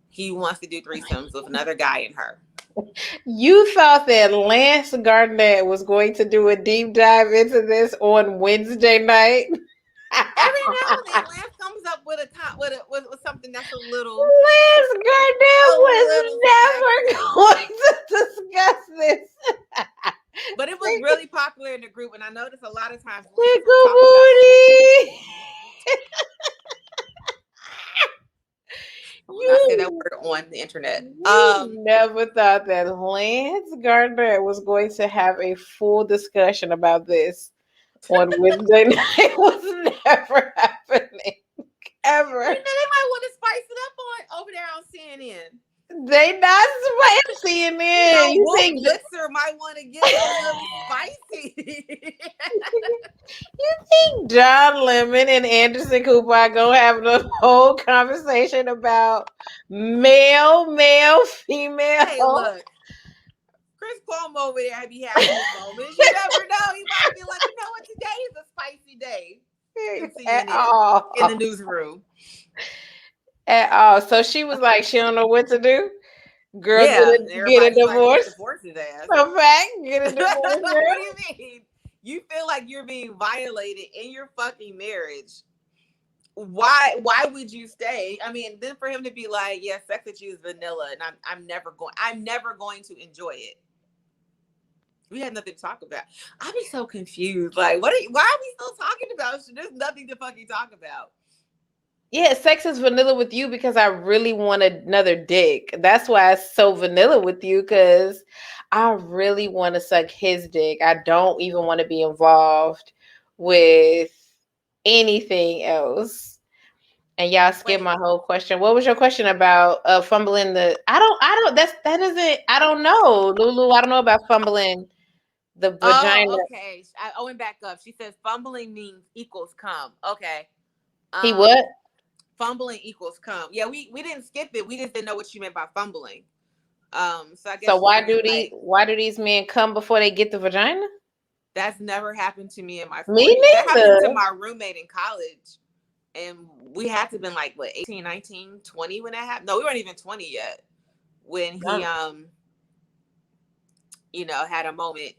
he wants to do threesomes with another guy and her. You thought that Lance Garnett was going to do a deep dive into this on Wednesday night? Every now and then, Lance comes up with something that's a little. Lance Garnett was never going to discuss this. But it was really popular in the group, and I noticed a lot of times. I say that word on the internet. Never thought that Lance Gardner was going to have a full discussion about this on Wednesday night. It was never happening. Ever. You know, they might want to spice it up on over there on CNN. They not spicy CNN. You know, You think Blitzer might want to get a little spicy. you think John Lemon and Anderson Cooper are gonna have the whole conversation about male, female? Hey, look, Chris Cuomo over there be having his moments. You never know. He might be like, you know what, today is a spicy day. At all. In the newsroom. At all. So she was like, she don't know what to do. Girl, yeah, get a divorce. Like, divorce his ass. Come back, get a divorce. What do you mean? You feel like you're being violated in your fucking marriage. Why would you stay? I mean, then for him to be like, yeah, sex with you is vanilla, and I'm never going to enjoy it. We had nothing to talk about. I'd be so confused. Like, why are we still talking about shit? There's nothing to fucking talk about. Yeah, sex is vanilla with you because I really want another dick. That's why it's so vanilla with you, because I really want to suck his dick. I don't even want to be involved with anything else. And y'all skip my whole question. What was your question about fumbling the? I don't know, Lulu. I don't know about fumbling the vagina. Oh, okay. I went back up. She says fumbling means equals come. Okay. He what? Fumbling equals come. Yeah, we didn't skip it. We just didn't know what she meant by fumbling. So I guess. So why do these men come before they get the vagina? That's never happened to me in my 40s. Me neither. That happened to my roommate in college. And we had to have been like, what, 18, 19, 20 when that happened? No, we weren't even 20 yet. When he, had a moment.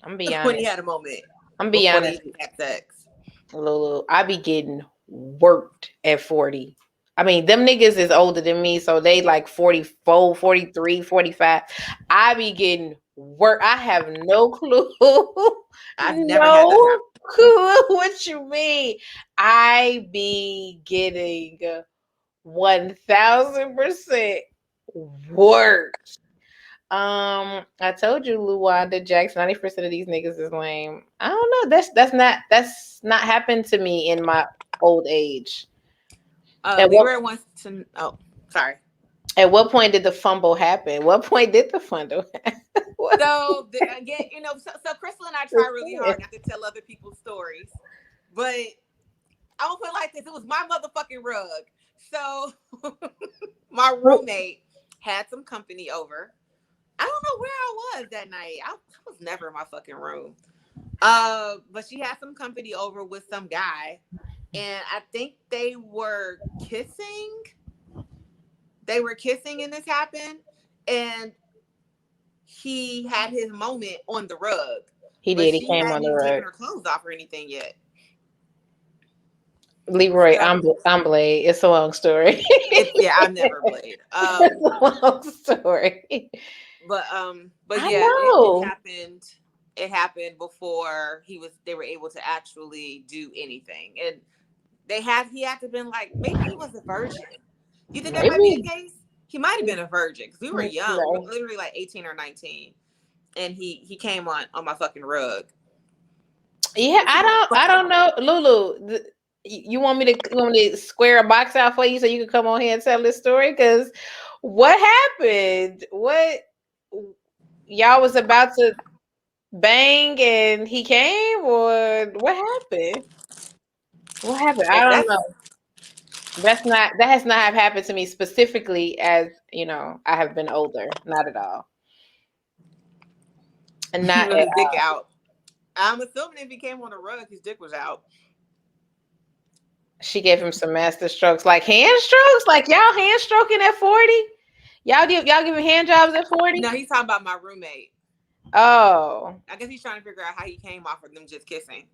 I'm be honest. When he had a moment. I'm be honest. He had sex. Lulu, I be getting worked at 40. I mean, them niggas is older than me, so they like 44, 43, 45. I be getting work. I have no clue. I've never had that. Clue what you mean. I be getting 1000% worked. I told you, Luwanda Jackson, 90% of these niggas is lame. I don't know. That's not happened to me in my old age. Sorry. At what point did the fumble happen? What point did the fumble happen? So again, so Crystal and I try really hard not to tell other people's stories, but I won't put it like this. It was my motherfucking rug. So my roommate had some company over. I don't know where I was that night. I was never in my fucking room. But she had some company over with some guy, and I think they were kissing. And this happened, and he had his moment on the rug. He did. He came on the rug. Taken her clothes off or anything yet? Leroy, I'm Blade. It's a long story. I've never played. It's a long story. But yeah, it happened before they were able to actually do anything. And he had to have been like, maybe he was a virgin. You think that might be the case? He might have been a virgin because we were young. We were literally like 18 or 19. And he came on my fucking rug. Yeah, I don't know. Lulu, you want me to square a box out for you so you can come on here and tell this story? Because what happened? What y'all was about to bang and he came, or what happened? What happened? I don't know. That has not happened to me specifically, as I have been older. Not at all. And not his dick out. I'm assuming if he came on the rug, his dick was out. She gave him some master strokes, like hand strokes, like y'all hand stroking at 40. Y'all giving hand jobs at 40? No, he's talking about my roommate. Oh, I guess he's trying to figure out how he came off of them just kissing.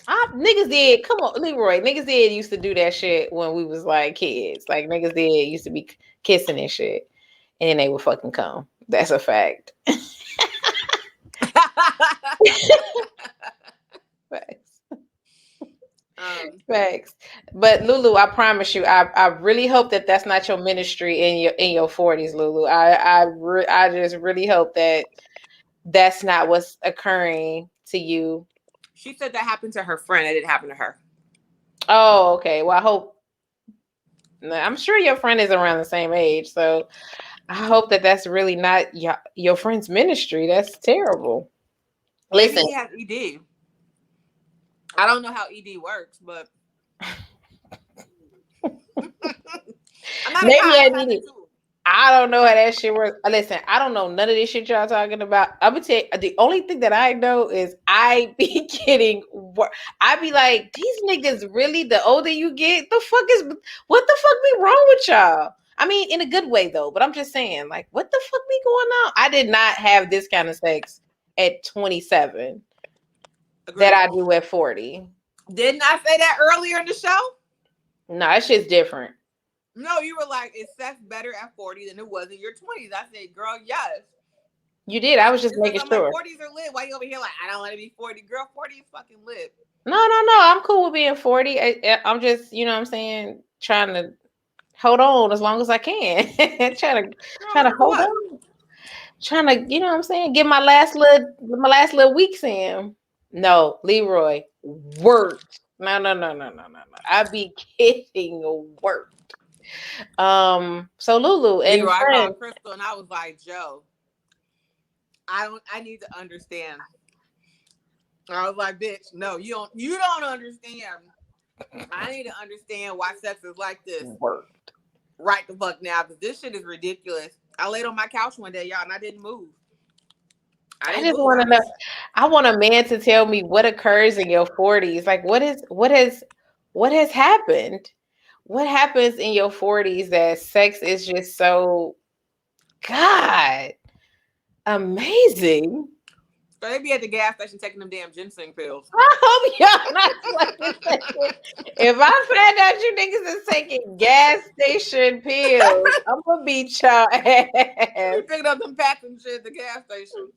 Niggas did. Come on, Leroy. Niggas did used to do that shit when we was like kids. Like niggas did used to be kissing and shit, and then they would fucking come. That's a fact. Facts. But Lulu, I promise you, I really hope that that's not your ministry in your 40s, Lulu. I just really hope that that's not what's occurring to you. She said that happened to her friend. It didn't happen to her. Oh, okay. Well, I hope. I'm sure your friend is around the same age, so I hope that that's really not your friend's ministry. That's terrible. Maybe Listen, he has ED. I don't know how ED works, but I'm not a maybe guy. I I have need it it. too. I don't know how that shit works. Listen, I don't know none of this shit y'all talking about. I'm gonna tell you, the only thing that I know is I be getting work. I be like, these niggas really, the older you get, what the fuck be wrong with y'all? I mean, in a good way though, but I'm just saying, like, what the fuck be going on? I did not have this kind of sex at 27 that Agreed. I do at 40. Didn't I say that earlier in the show? No, that shit's different. No, you were like, is sex better at 40 than it was in your 20s? I said, girl, yes. You did. I was just making I'm sure. like, 40s are lit. Why you over here like, I don't want to be 40? Girl, 40 is fucking lit. No. I'm cool with being 40. I'm just, you know what I'm saying, trying to hold on as long as I can. trying to hold on. Trying to, you know what I'm saying, get my last little weeks in. No, Leroy, worked. No. I be kidding, worked. So Lulu and Leroy, I friends. called Crystal and I was like, Joe, I need to understand. I was like, bitch, no, you don't understand. I need to understand why sex is like this. Worked. Right the fuck now, because this shit is ridiculous. I laid on my couch one day, y'all, and I didn't move. I just want to know. I want a man to tell me what occurs in your 40s. Like, what has happened? What happens in your 40s that sex is just so, God, amazing? So they be at the gas station taking them damn ginseng pills. I hope y'all not fucking taking. If I find out you niggas is taking gas station pills, I'm gonna beat y'all ass. Picking up them packs and shit at the gas station.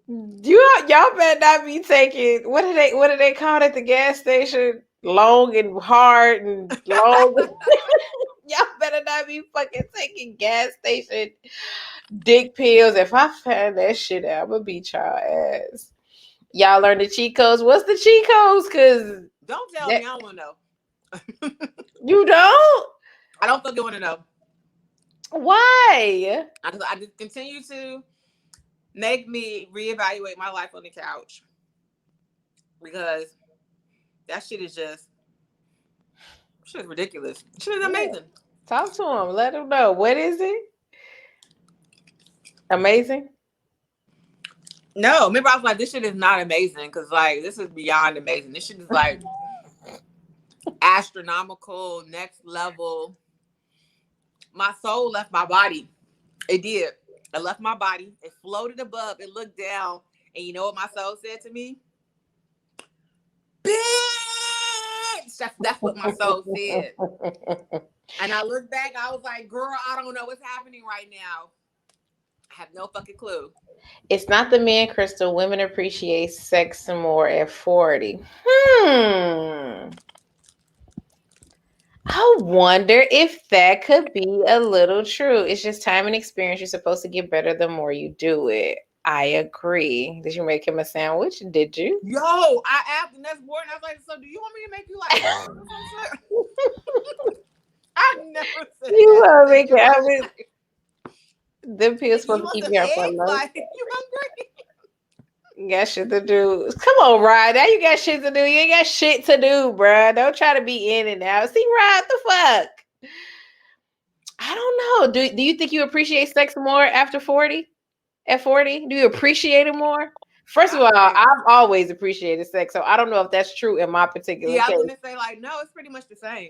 Y'all better not be taking what do they call it at the gas station? Long and hard and long. Y'all better not be fucking taking gas station dick pills. If I find that shit out, I'm gonna beat y'all ass. Y'all learn the cheat codes. What's the cheat codes? Cause don't tell me, I don't want to know. You don't? I don't fucking want to know. Why? I just continue to make me reevaluate my life on the couch because that shit is ridiculous. Shit is amazing. Talk to him. Let him know. What is it? Amazing? No, remember I was like, this shit is not amazing because like this is beyond amazing. This shit is like astronomical, next level. My soul left my body. It did. It left my body. It floated above. It looked down. And you know what my soul said to me? Bitch! That's what my soul said. And I looked back. I was like, girl, I don't know what's happening right now. I have no fucking clue. It's not the men, Crystal. Women appreciate sex more at 40. I wonder if that could be a little true. It's just time and experience. You're supposed to get better the more you do it. I agree. Did you make him a sandwich? Did you? Yo, I asked the next morning. I was like, so do you want me to make you like I never said You that. want to make it? Them pills supposed to keep you up for eggs? Like, you hungry? You got shit to do. Come on, Ryan. Now you got shit to do. You ain't got shit to do, bruh. Don't try to be in and out. See, Ryan, what the fuck? I don't know. Do you think you appreciate sex more after 40? At 40? Do you appreciate it more? First of all, I've always appreciated sex, so I don't know if that's true in my particular case. I was gonna say, like, no, it's pretty much the same.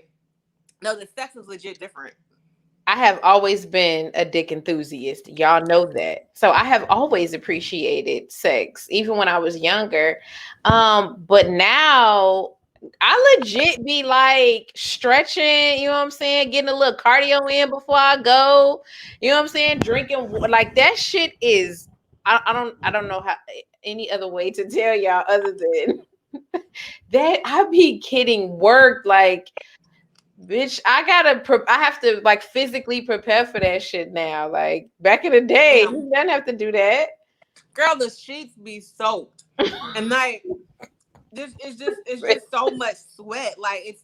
No, the sex is legit different. I have always been a dick enthusiast. Y'all know that. So I have always appreciated sex, even when I was younger. But now I legit be like stretching, you know what I'm saying? Getting a little cardio in before I go. You know what I'm saying? Drinking like that shit is I don't know how any other way to tell y'all other than that I be getting work like. Bitch, I have to like physically prepare for that shit now. Like back in the day, Damn. you didn't have to do that. Girl, the sheets be soaked. And like this is just it's just so much sweat. Like it's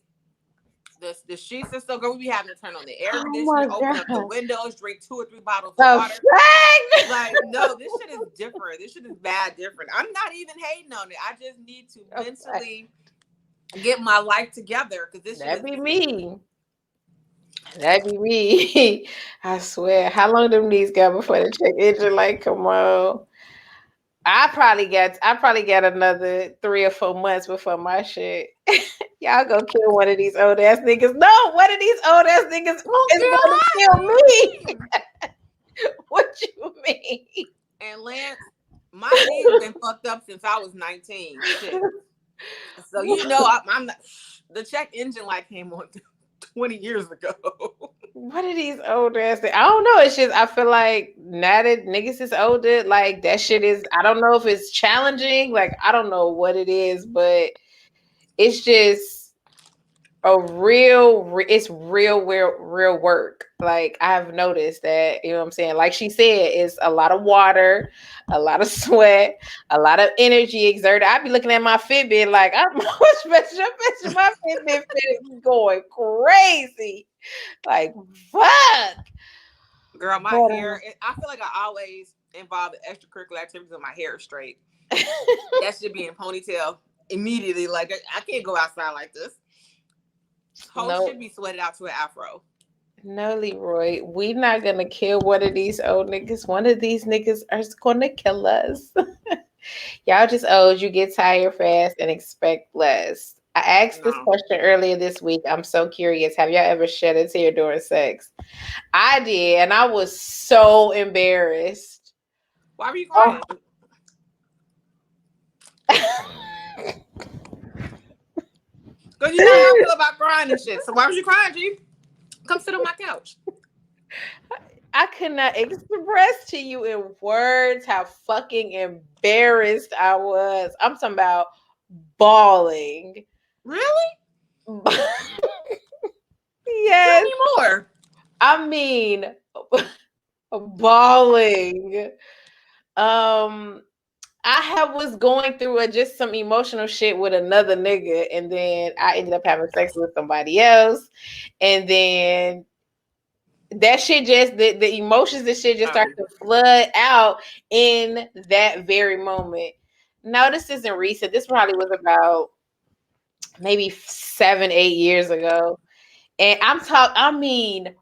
the sheets are so good. We be having to turn on the air Oh my conditioner, open up the god. windows, drink 2 or 3 bottles of The water. fact. Like, no, this shit is different. This shit is bad different. I'm not even hating on it. I just need to mentally get my life together because this shit That'd is be me. That'd be me. I swear. How long them knees got before the check engine? Like, come on. I probably got another 3 or 4 months before my shit. Y'all go kill one of these old ass niggas. No, one of these old ass niggas is gonna kill me. What you mean? And Lance, my knees been fucked up since I was 19. Shit. So you know I'm not, the check engine light came on 20 years ago. What are these old ass things? I don't know. It's just I feel like now that niggas is older, like that shit is. I don't know if it's challenging. Like I don't know what it is, but it's just it's real work. Like I've noticed that, you know what I'm saying? Like she said, it's a lot of water, a lot of sweat, a lot of energy exerted. I'd be looking at my Fitbit like I'm my Fitbit going crazy. Like fuck. Girl, my But, hair, I feel like I always involve the extracurricular activities of my hair straight. That should be in ponytail immediately. Like I can't go outside like this. Whole should be sweated out to an afro. No, Leroy, we not gonna kill one of these old niggas. One of these niggas is gonna kill us. Y'all just old. You get tired fast and expect less. I asked this question earlier this week. I'm so curious. Have y'all ever shed a tear during sex? I did, and I was so embarrassed. Why were you crying? Because you know how I feel about crying and shit. So why was you crying, G? Come sit on my couch. I could not express to you in words how fucking embarrassed I was. I'm talking about bawling. Really? Yes. Tell me more. I mean, bawling. I was going through just some emotional shit with another nigga, and then I ended up having sex with somebody else, and then that shit just the emotions and shit just started to flood out in that very moment. No, this isn't recent. This probably was about maybe 7-8 years ago. And I mean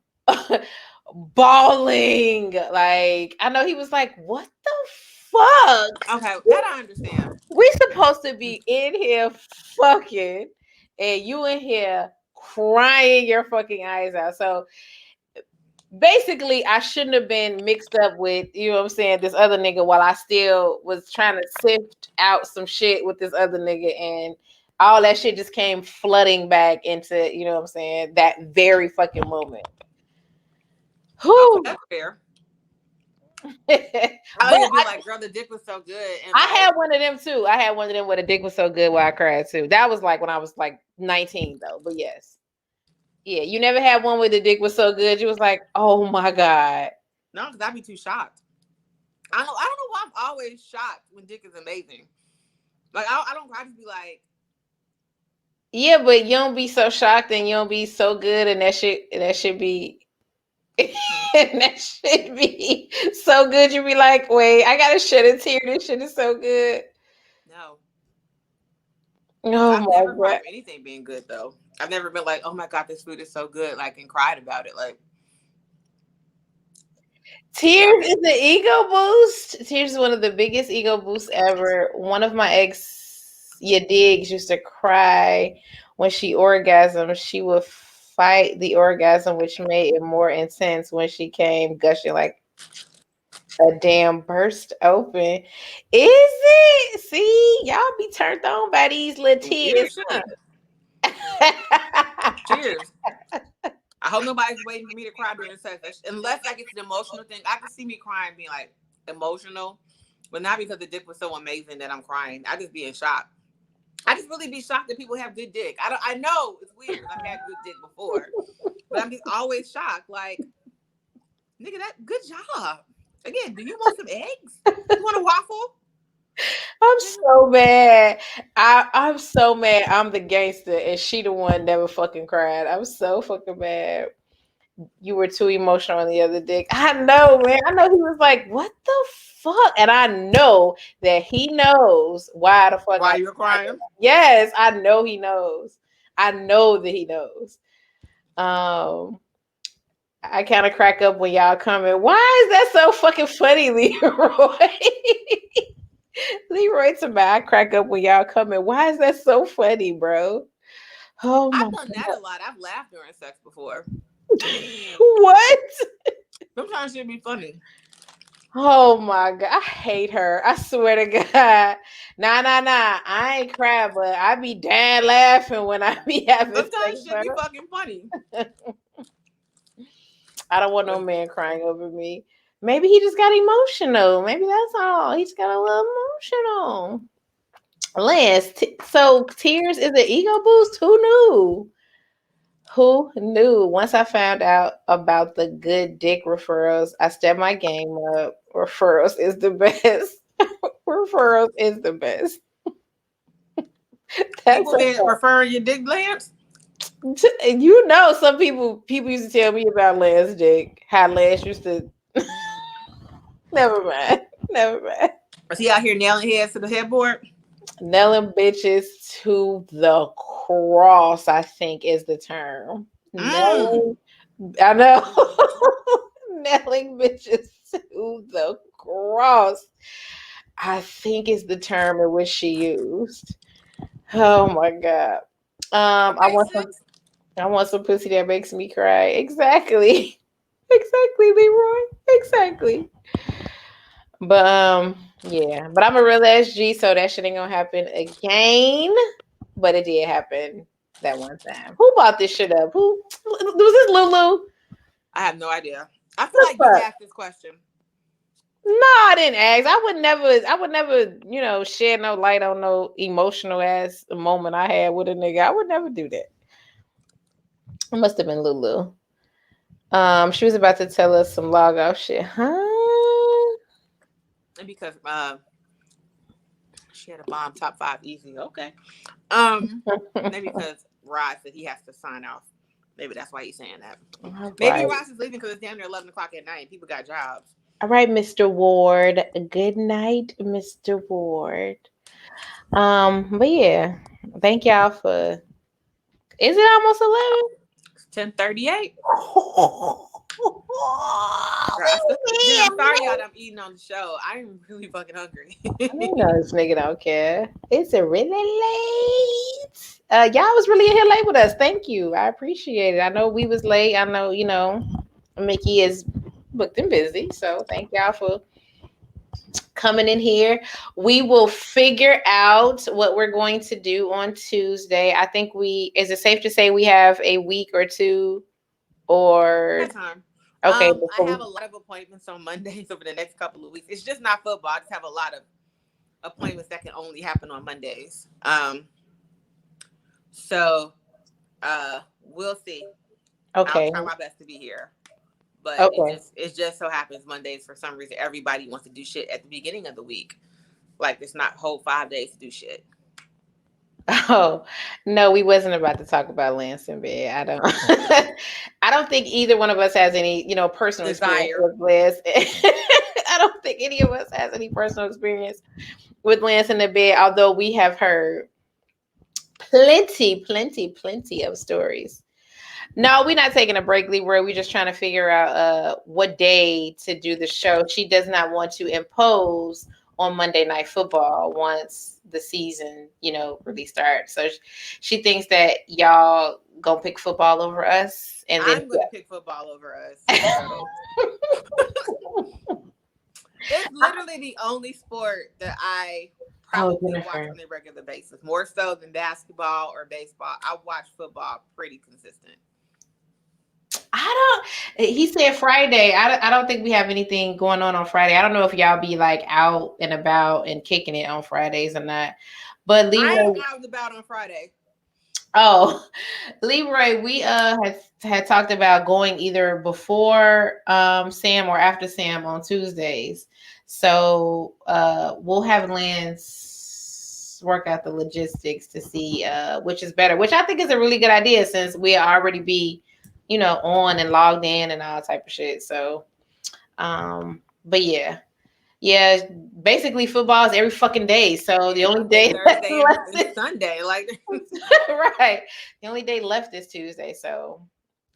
bawling. Like I know he was like, what the fuck? Okay, that I understand. We supposed to be in here fucking and you in here crying your fucking eyes out. So basically I shouldn't have been mixed up with, you know what I'm saying, this other nigga while I still was trying to sift out some shit with this other nigga, and all that shit just came flooding back into, you know what I'm saying, that very fucking moment. Okay, that's fair. I would be But like, girl, the dick was so good. And I like, had one of them too. I had one of them where the dick was so good where I cried too. That was like when I was like 19 though. But yes. Yeah, you never had one where the dick was so good. You was like, oh my God. no, because I'd be too shocked. I don't know why I'm always shocked when dick is amazing. Like I don't cry, I just be like, yeah, but you don't be so shocked and you don't be so good, and that should be and that should be so good. You be like, wait, I gotta shed a tear. This shit is so good. no. Oh I've my never cried God. for anything being good though. I've never been like, oh my God, this food is so good, like, and cried about it. Like Tears is an ego boost. Tears is one of the biggest ego boosts ever. One of my digs used to cry when she orgasmed. She would fight the orgasm, which made it more intense when she came gushing like a damn burst open. Is it? See, y'all be turned on by these little tears. Cheers. I hope nobody's waiting for me to cry during sex. Unless like it's an emotional thing. I can see me crying being like emotional, but not because the dick was so amazing that I'm crying. I just be in shock. I just really be shocked that people have good dick. I know it's weird. I've had good dick before, but I'm just always shocked. Like, nigga, that good job. Again, do you want some eggs? You want a waffle? I'm so mad. I'm so mad. I'm the gangster, and she the one never fucking cried. I'm so fucking mad. You were too emotional on the other dick. I know, man. I know he was like, "What the fuck?" And I know that he knows why the fuck. Why you're crying? Yes, I know he knows. I know that he knows. I kind of crack up when y'all comment. Why is that so fucking funny, Leroy? Leroy to me, I crack up when y'all comment. Why is that so funny, bro? Oh my I've done that God. a lot. I've laughed during sex before. What? Sometimes it'd be funny. Oh my God. I hate her. I swear to God. Nah. I ain't crying, but I be dead laughing when I be having Sometimes sex, shit be bro. fucking funny. I don't want no man crying over me. Maybe he just got emotional. Maybe that's all. He just got a little emotional. Lance, so tears is an ego boost? Who knew? Who knew? Once I found out about the good dick referrals, I stepped my game up. Referrals is the best. Referrals is the best. That's People been referring your dick, Lance? you know, some people used to tell me about Lance dick. How Lance used to. Never mind. Never mind. Is he out here nailing heads to the headboard? Nailing bitches to the cross, I think is the term. Nailing, I know. Nailing bitches to the cross, I think is the term in which she used. Oh my God. I Okay, want some sis. I want some pussy that makes me cry. Exactly. Exactly, Leroy. Exactly. But yeah. But I'm a real SG, so that shit ain't gonna happen again. But it did happen that one time. Who bought this shit up? Who was this Lulu? I have no idea. I feel The like you fuck? asked this question. No, I didn't ask. I would never, shed no light on no emotional ass moment I had with a nigga. I would never do that. It must have been Lulu. She was about to tell us some log off shit, huh? And because she had a bomb top 5 easy. Okay. Maybe because Rod said he has to sign off. Maybe that's why he's saying that. All Maybe right. Ross is leaving because it's down there 11 o'clock at night. People got jobs. All right, Mr. Ward. Good night, Mr. Ward. But yeah, thank y'all for. Is it almost 11? It's 10:38. Oh, I'm sorry, y'all. I'm eating on the show. I'm really fucking hungry. I know this nigga don't care. It's a really late. Y'all was really in here late with us. Thank you. I appreciate it. I know we was late. I know, Mickey is booked and busy. So thank y'all for coming in here. We will figure out what we're going to do on Tuesday. I think is it safe to say we have a week or two or That time. okay, I have a lot of appointments on Mondays over the next couple of weeks. It's just not football. I just have a lot of appointments that can only happen on Mondays. So we'll see. okay. I'll try my best to be here. But Okay. it just so happens Mondays, for some reason, everybody wants to do shit at the beginning of the week. Like, it's not whole 5 days to do shit. Oh no, we wasn't about to talk about Lance in bed. I don't. I don't think either one of us has any, personal experience Desire. with Lance. I don't think any of us has any personal experience with Lance in the bed. Although we have heard plenty of stories. No, we're not taking a break, Leroy. We're just trying to figure out what day to do the show. She does not want to impose on Monday Night Football once the season, really starts. So she thinks that y'all gonna pick football over us, and then I'm gonna pick football over us. So. It's literally the only sport that I probably watch on a regular basis, more so than basketball or baseball. I watch football pretty consistent. He said Friday. I don't think we have anything going on Friday. I don't know if y'all be like out and about and kicking it on Fridays or not. But I Leroy, ain't out and about on Friday. oh, Leroy, we had talked about going either before Sam or after Sam on Tuesdays. So we'll have Lance work out the logistics to see which is better, which I think is a really good idea since we already be, on and logged in and all type of shit. So but yeah. Yeah, basically football is every fucking day. So the only Monday, day that's Thursday, left and Sunday. Like, right. The only day left is Tuesday. So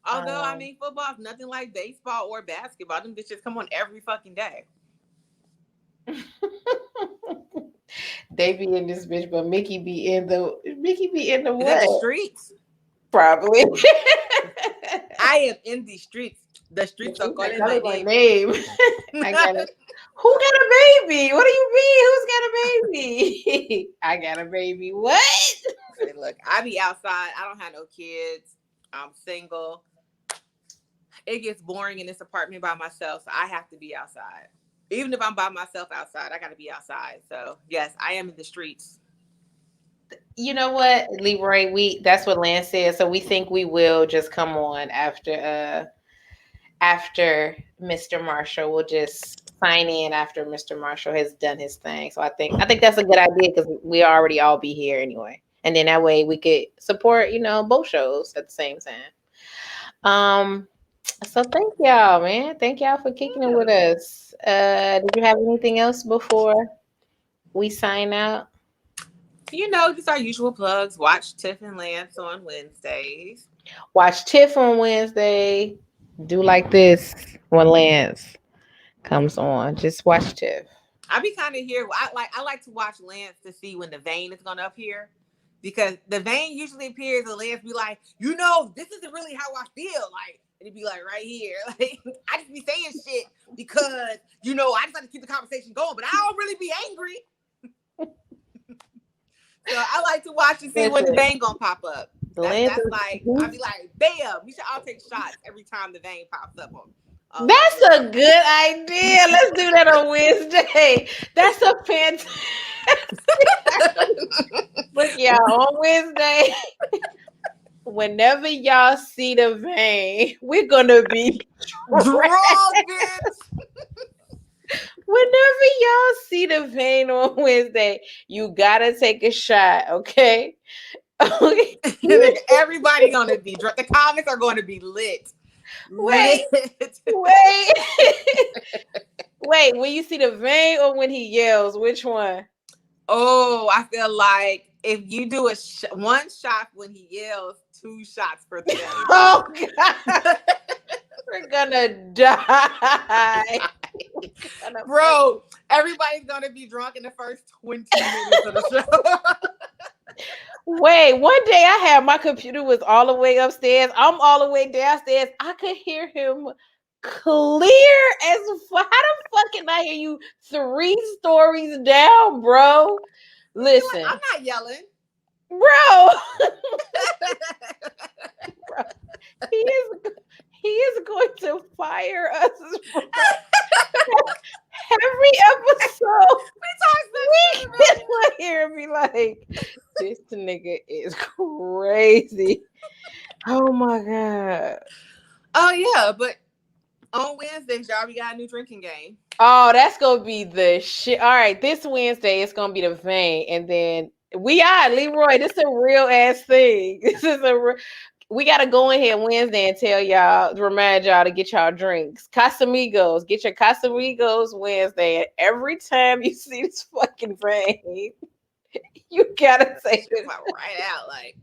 although I um mean, football's nothing like baseball or basketball. Them bitches come on every fucking day. they be in this bitch, but Mickey be in the Is that the what? streets? Probably. I am in the streets. The The streets are truth is calling my calling my name. name. I got a Who got a baby? What do you mean? Who's got a baby? I got a baby. What? Say, look, I be outside. I don't have no kids. I'm single. It gets boring in this apartment by myself, so I have to be outside. Even if I'm by myself outside, I got to be outside. So yes, I am in the streets. You know what, Leroy? That's what Lance said. So we think we will just come on after Mr. Marshall. We'll just sign in after Mr. Marshall has done his thing. So I think that's a good idea because we already all be here anyway. And then that way we could support, both shows at the same time. So thank y'all, man. Thank y'all for kicking it with Yeah. us. Did you have anything else before we sign out? Just our usual plugs. Watch Tiff and Lance on Wednesdays. Watch Tiff on Wednesday. Do like this when Lance comes on. Just watch Tiff. I be kind of here. I like to watch Lance to see when the vein is gonna appear, because the vein usually appears and Lance be like, this isn't really how I feel. Like, and he'd be like right here. Like, I just be saying shit because I just like to keep the conversation going, but I don't really be angry. So I like to watch and see when the vein gonna pop up. That's like, I'll be like, bam, we should all take shots every time the vein pops up on That's a good idea. Let's do that on Wednesday. That's a fantastic. Look, y'all, on Wednesday, whenever y'all see the vein, we're gonna be drunk, bitch. Whenever y'all see the vein on Wednesday, you gotta take a shot, okay? Everybody gonna be drunk. The comments are going to be lit. Wait. Wait, when you see the vein or when he yells, which one? Oh, I feel like if you do one shot when he yells, 2 shots for the day. Oh God. We're gonna die. Bro, everybody's gonna be drunk in the first 20 minutes of the show. Wait, one day I had my computer was all the way upstairs. I'm all the way downstairs. I could hear him clear as fuck. How the fuck can I hear you 3 stories down, bro? Listen, I'm not yelling, bro. Bro, he is going to fire us. Every episode, we can hear and be like, this nigga is crazy. Oh my God. Oh yeah, but on Wednesdays, y'all, we got a new drinking game. Oh, that's gonna be the shit. All right, this Wednesday it's gonna be the vein, and then Leroy. This is a real ass thing. We gotta go in here Wednesday and tell y'all, remind y'all to get y'all drinks. Casamigos, get your Casamigos Wednesday, and every time you see this fucking vein, you gotta say it right out like.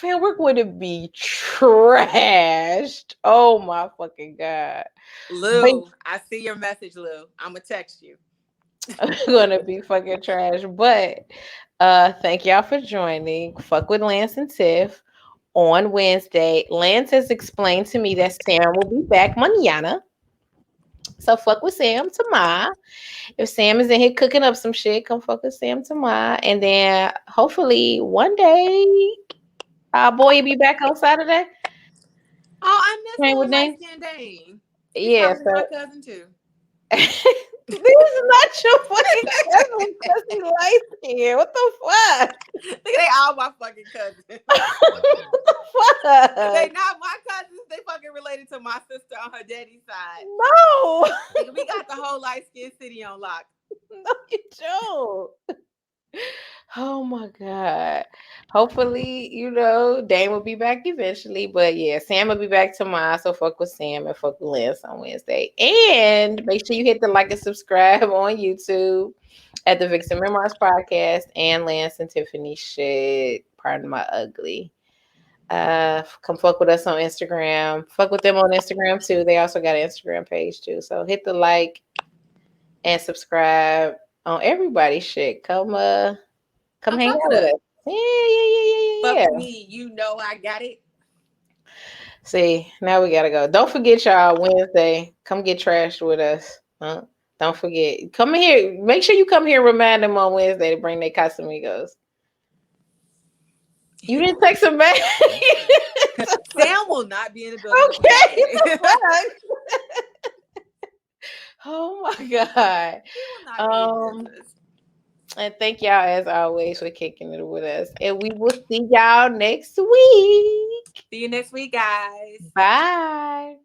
Man, we're going to be trashed. Oh my fucking God. Lou, I see your message, Lou. I'm gonna text you. I'm gonna be fucking trash. But thank y'all for joining. Fuck with Lance and Tiff on Wednesday. Lance has explained to me that Sam will be back mañana. So fuck with Sam tomorrow. If Sam is in here cooking up some shit, come fuck with Sam tomorrow. And then hopefully one day our boy will be back on Saturday. Oh, I miss him with light-skinned Dane. Yeah, so my cousin too. This is not your fucking cousin because he light skinned. What the fuck? They all my fucking cousins. What the fuck? They not my cousins. They fucking related to my sister on her daddy's side. No. Nigga, we got the whole light skin city on lock. No, you don't. Oh my God. Hopefully, Dane will be back eventually. But yeah, Sam will be back tomorrow. So fuck with Sam and fuck with Lance on Wednesday. And make sure you hit the like and subscribe on YouTube at the Vixen Memoirs podcast and Lance and Tiffany shit. Pardon my ugly. Come fuck with us on Instagram. Fuck with them on Instagram too. They also got an Instagram page too. So hit the like and subscribe on everybody's shit. Come hang out with us. Yeah. Fuck with me, I got it. See, now we gotta go. Don't forget, y'all, Wednesday. Come get trashed with us. Huh? Don't forget. Come here. Make sure you come here and remind them on Wednesday to bring their Casamigos. You didn't text them back? Sam will not be in the building. Okay. Oh my God. And thank y'all as always for kicking it with us. And we will see y'all next week. See you next week, guys. Bye.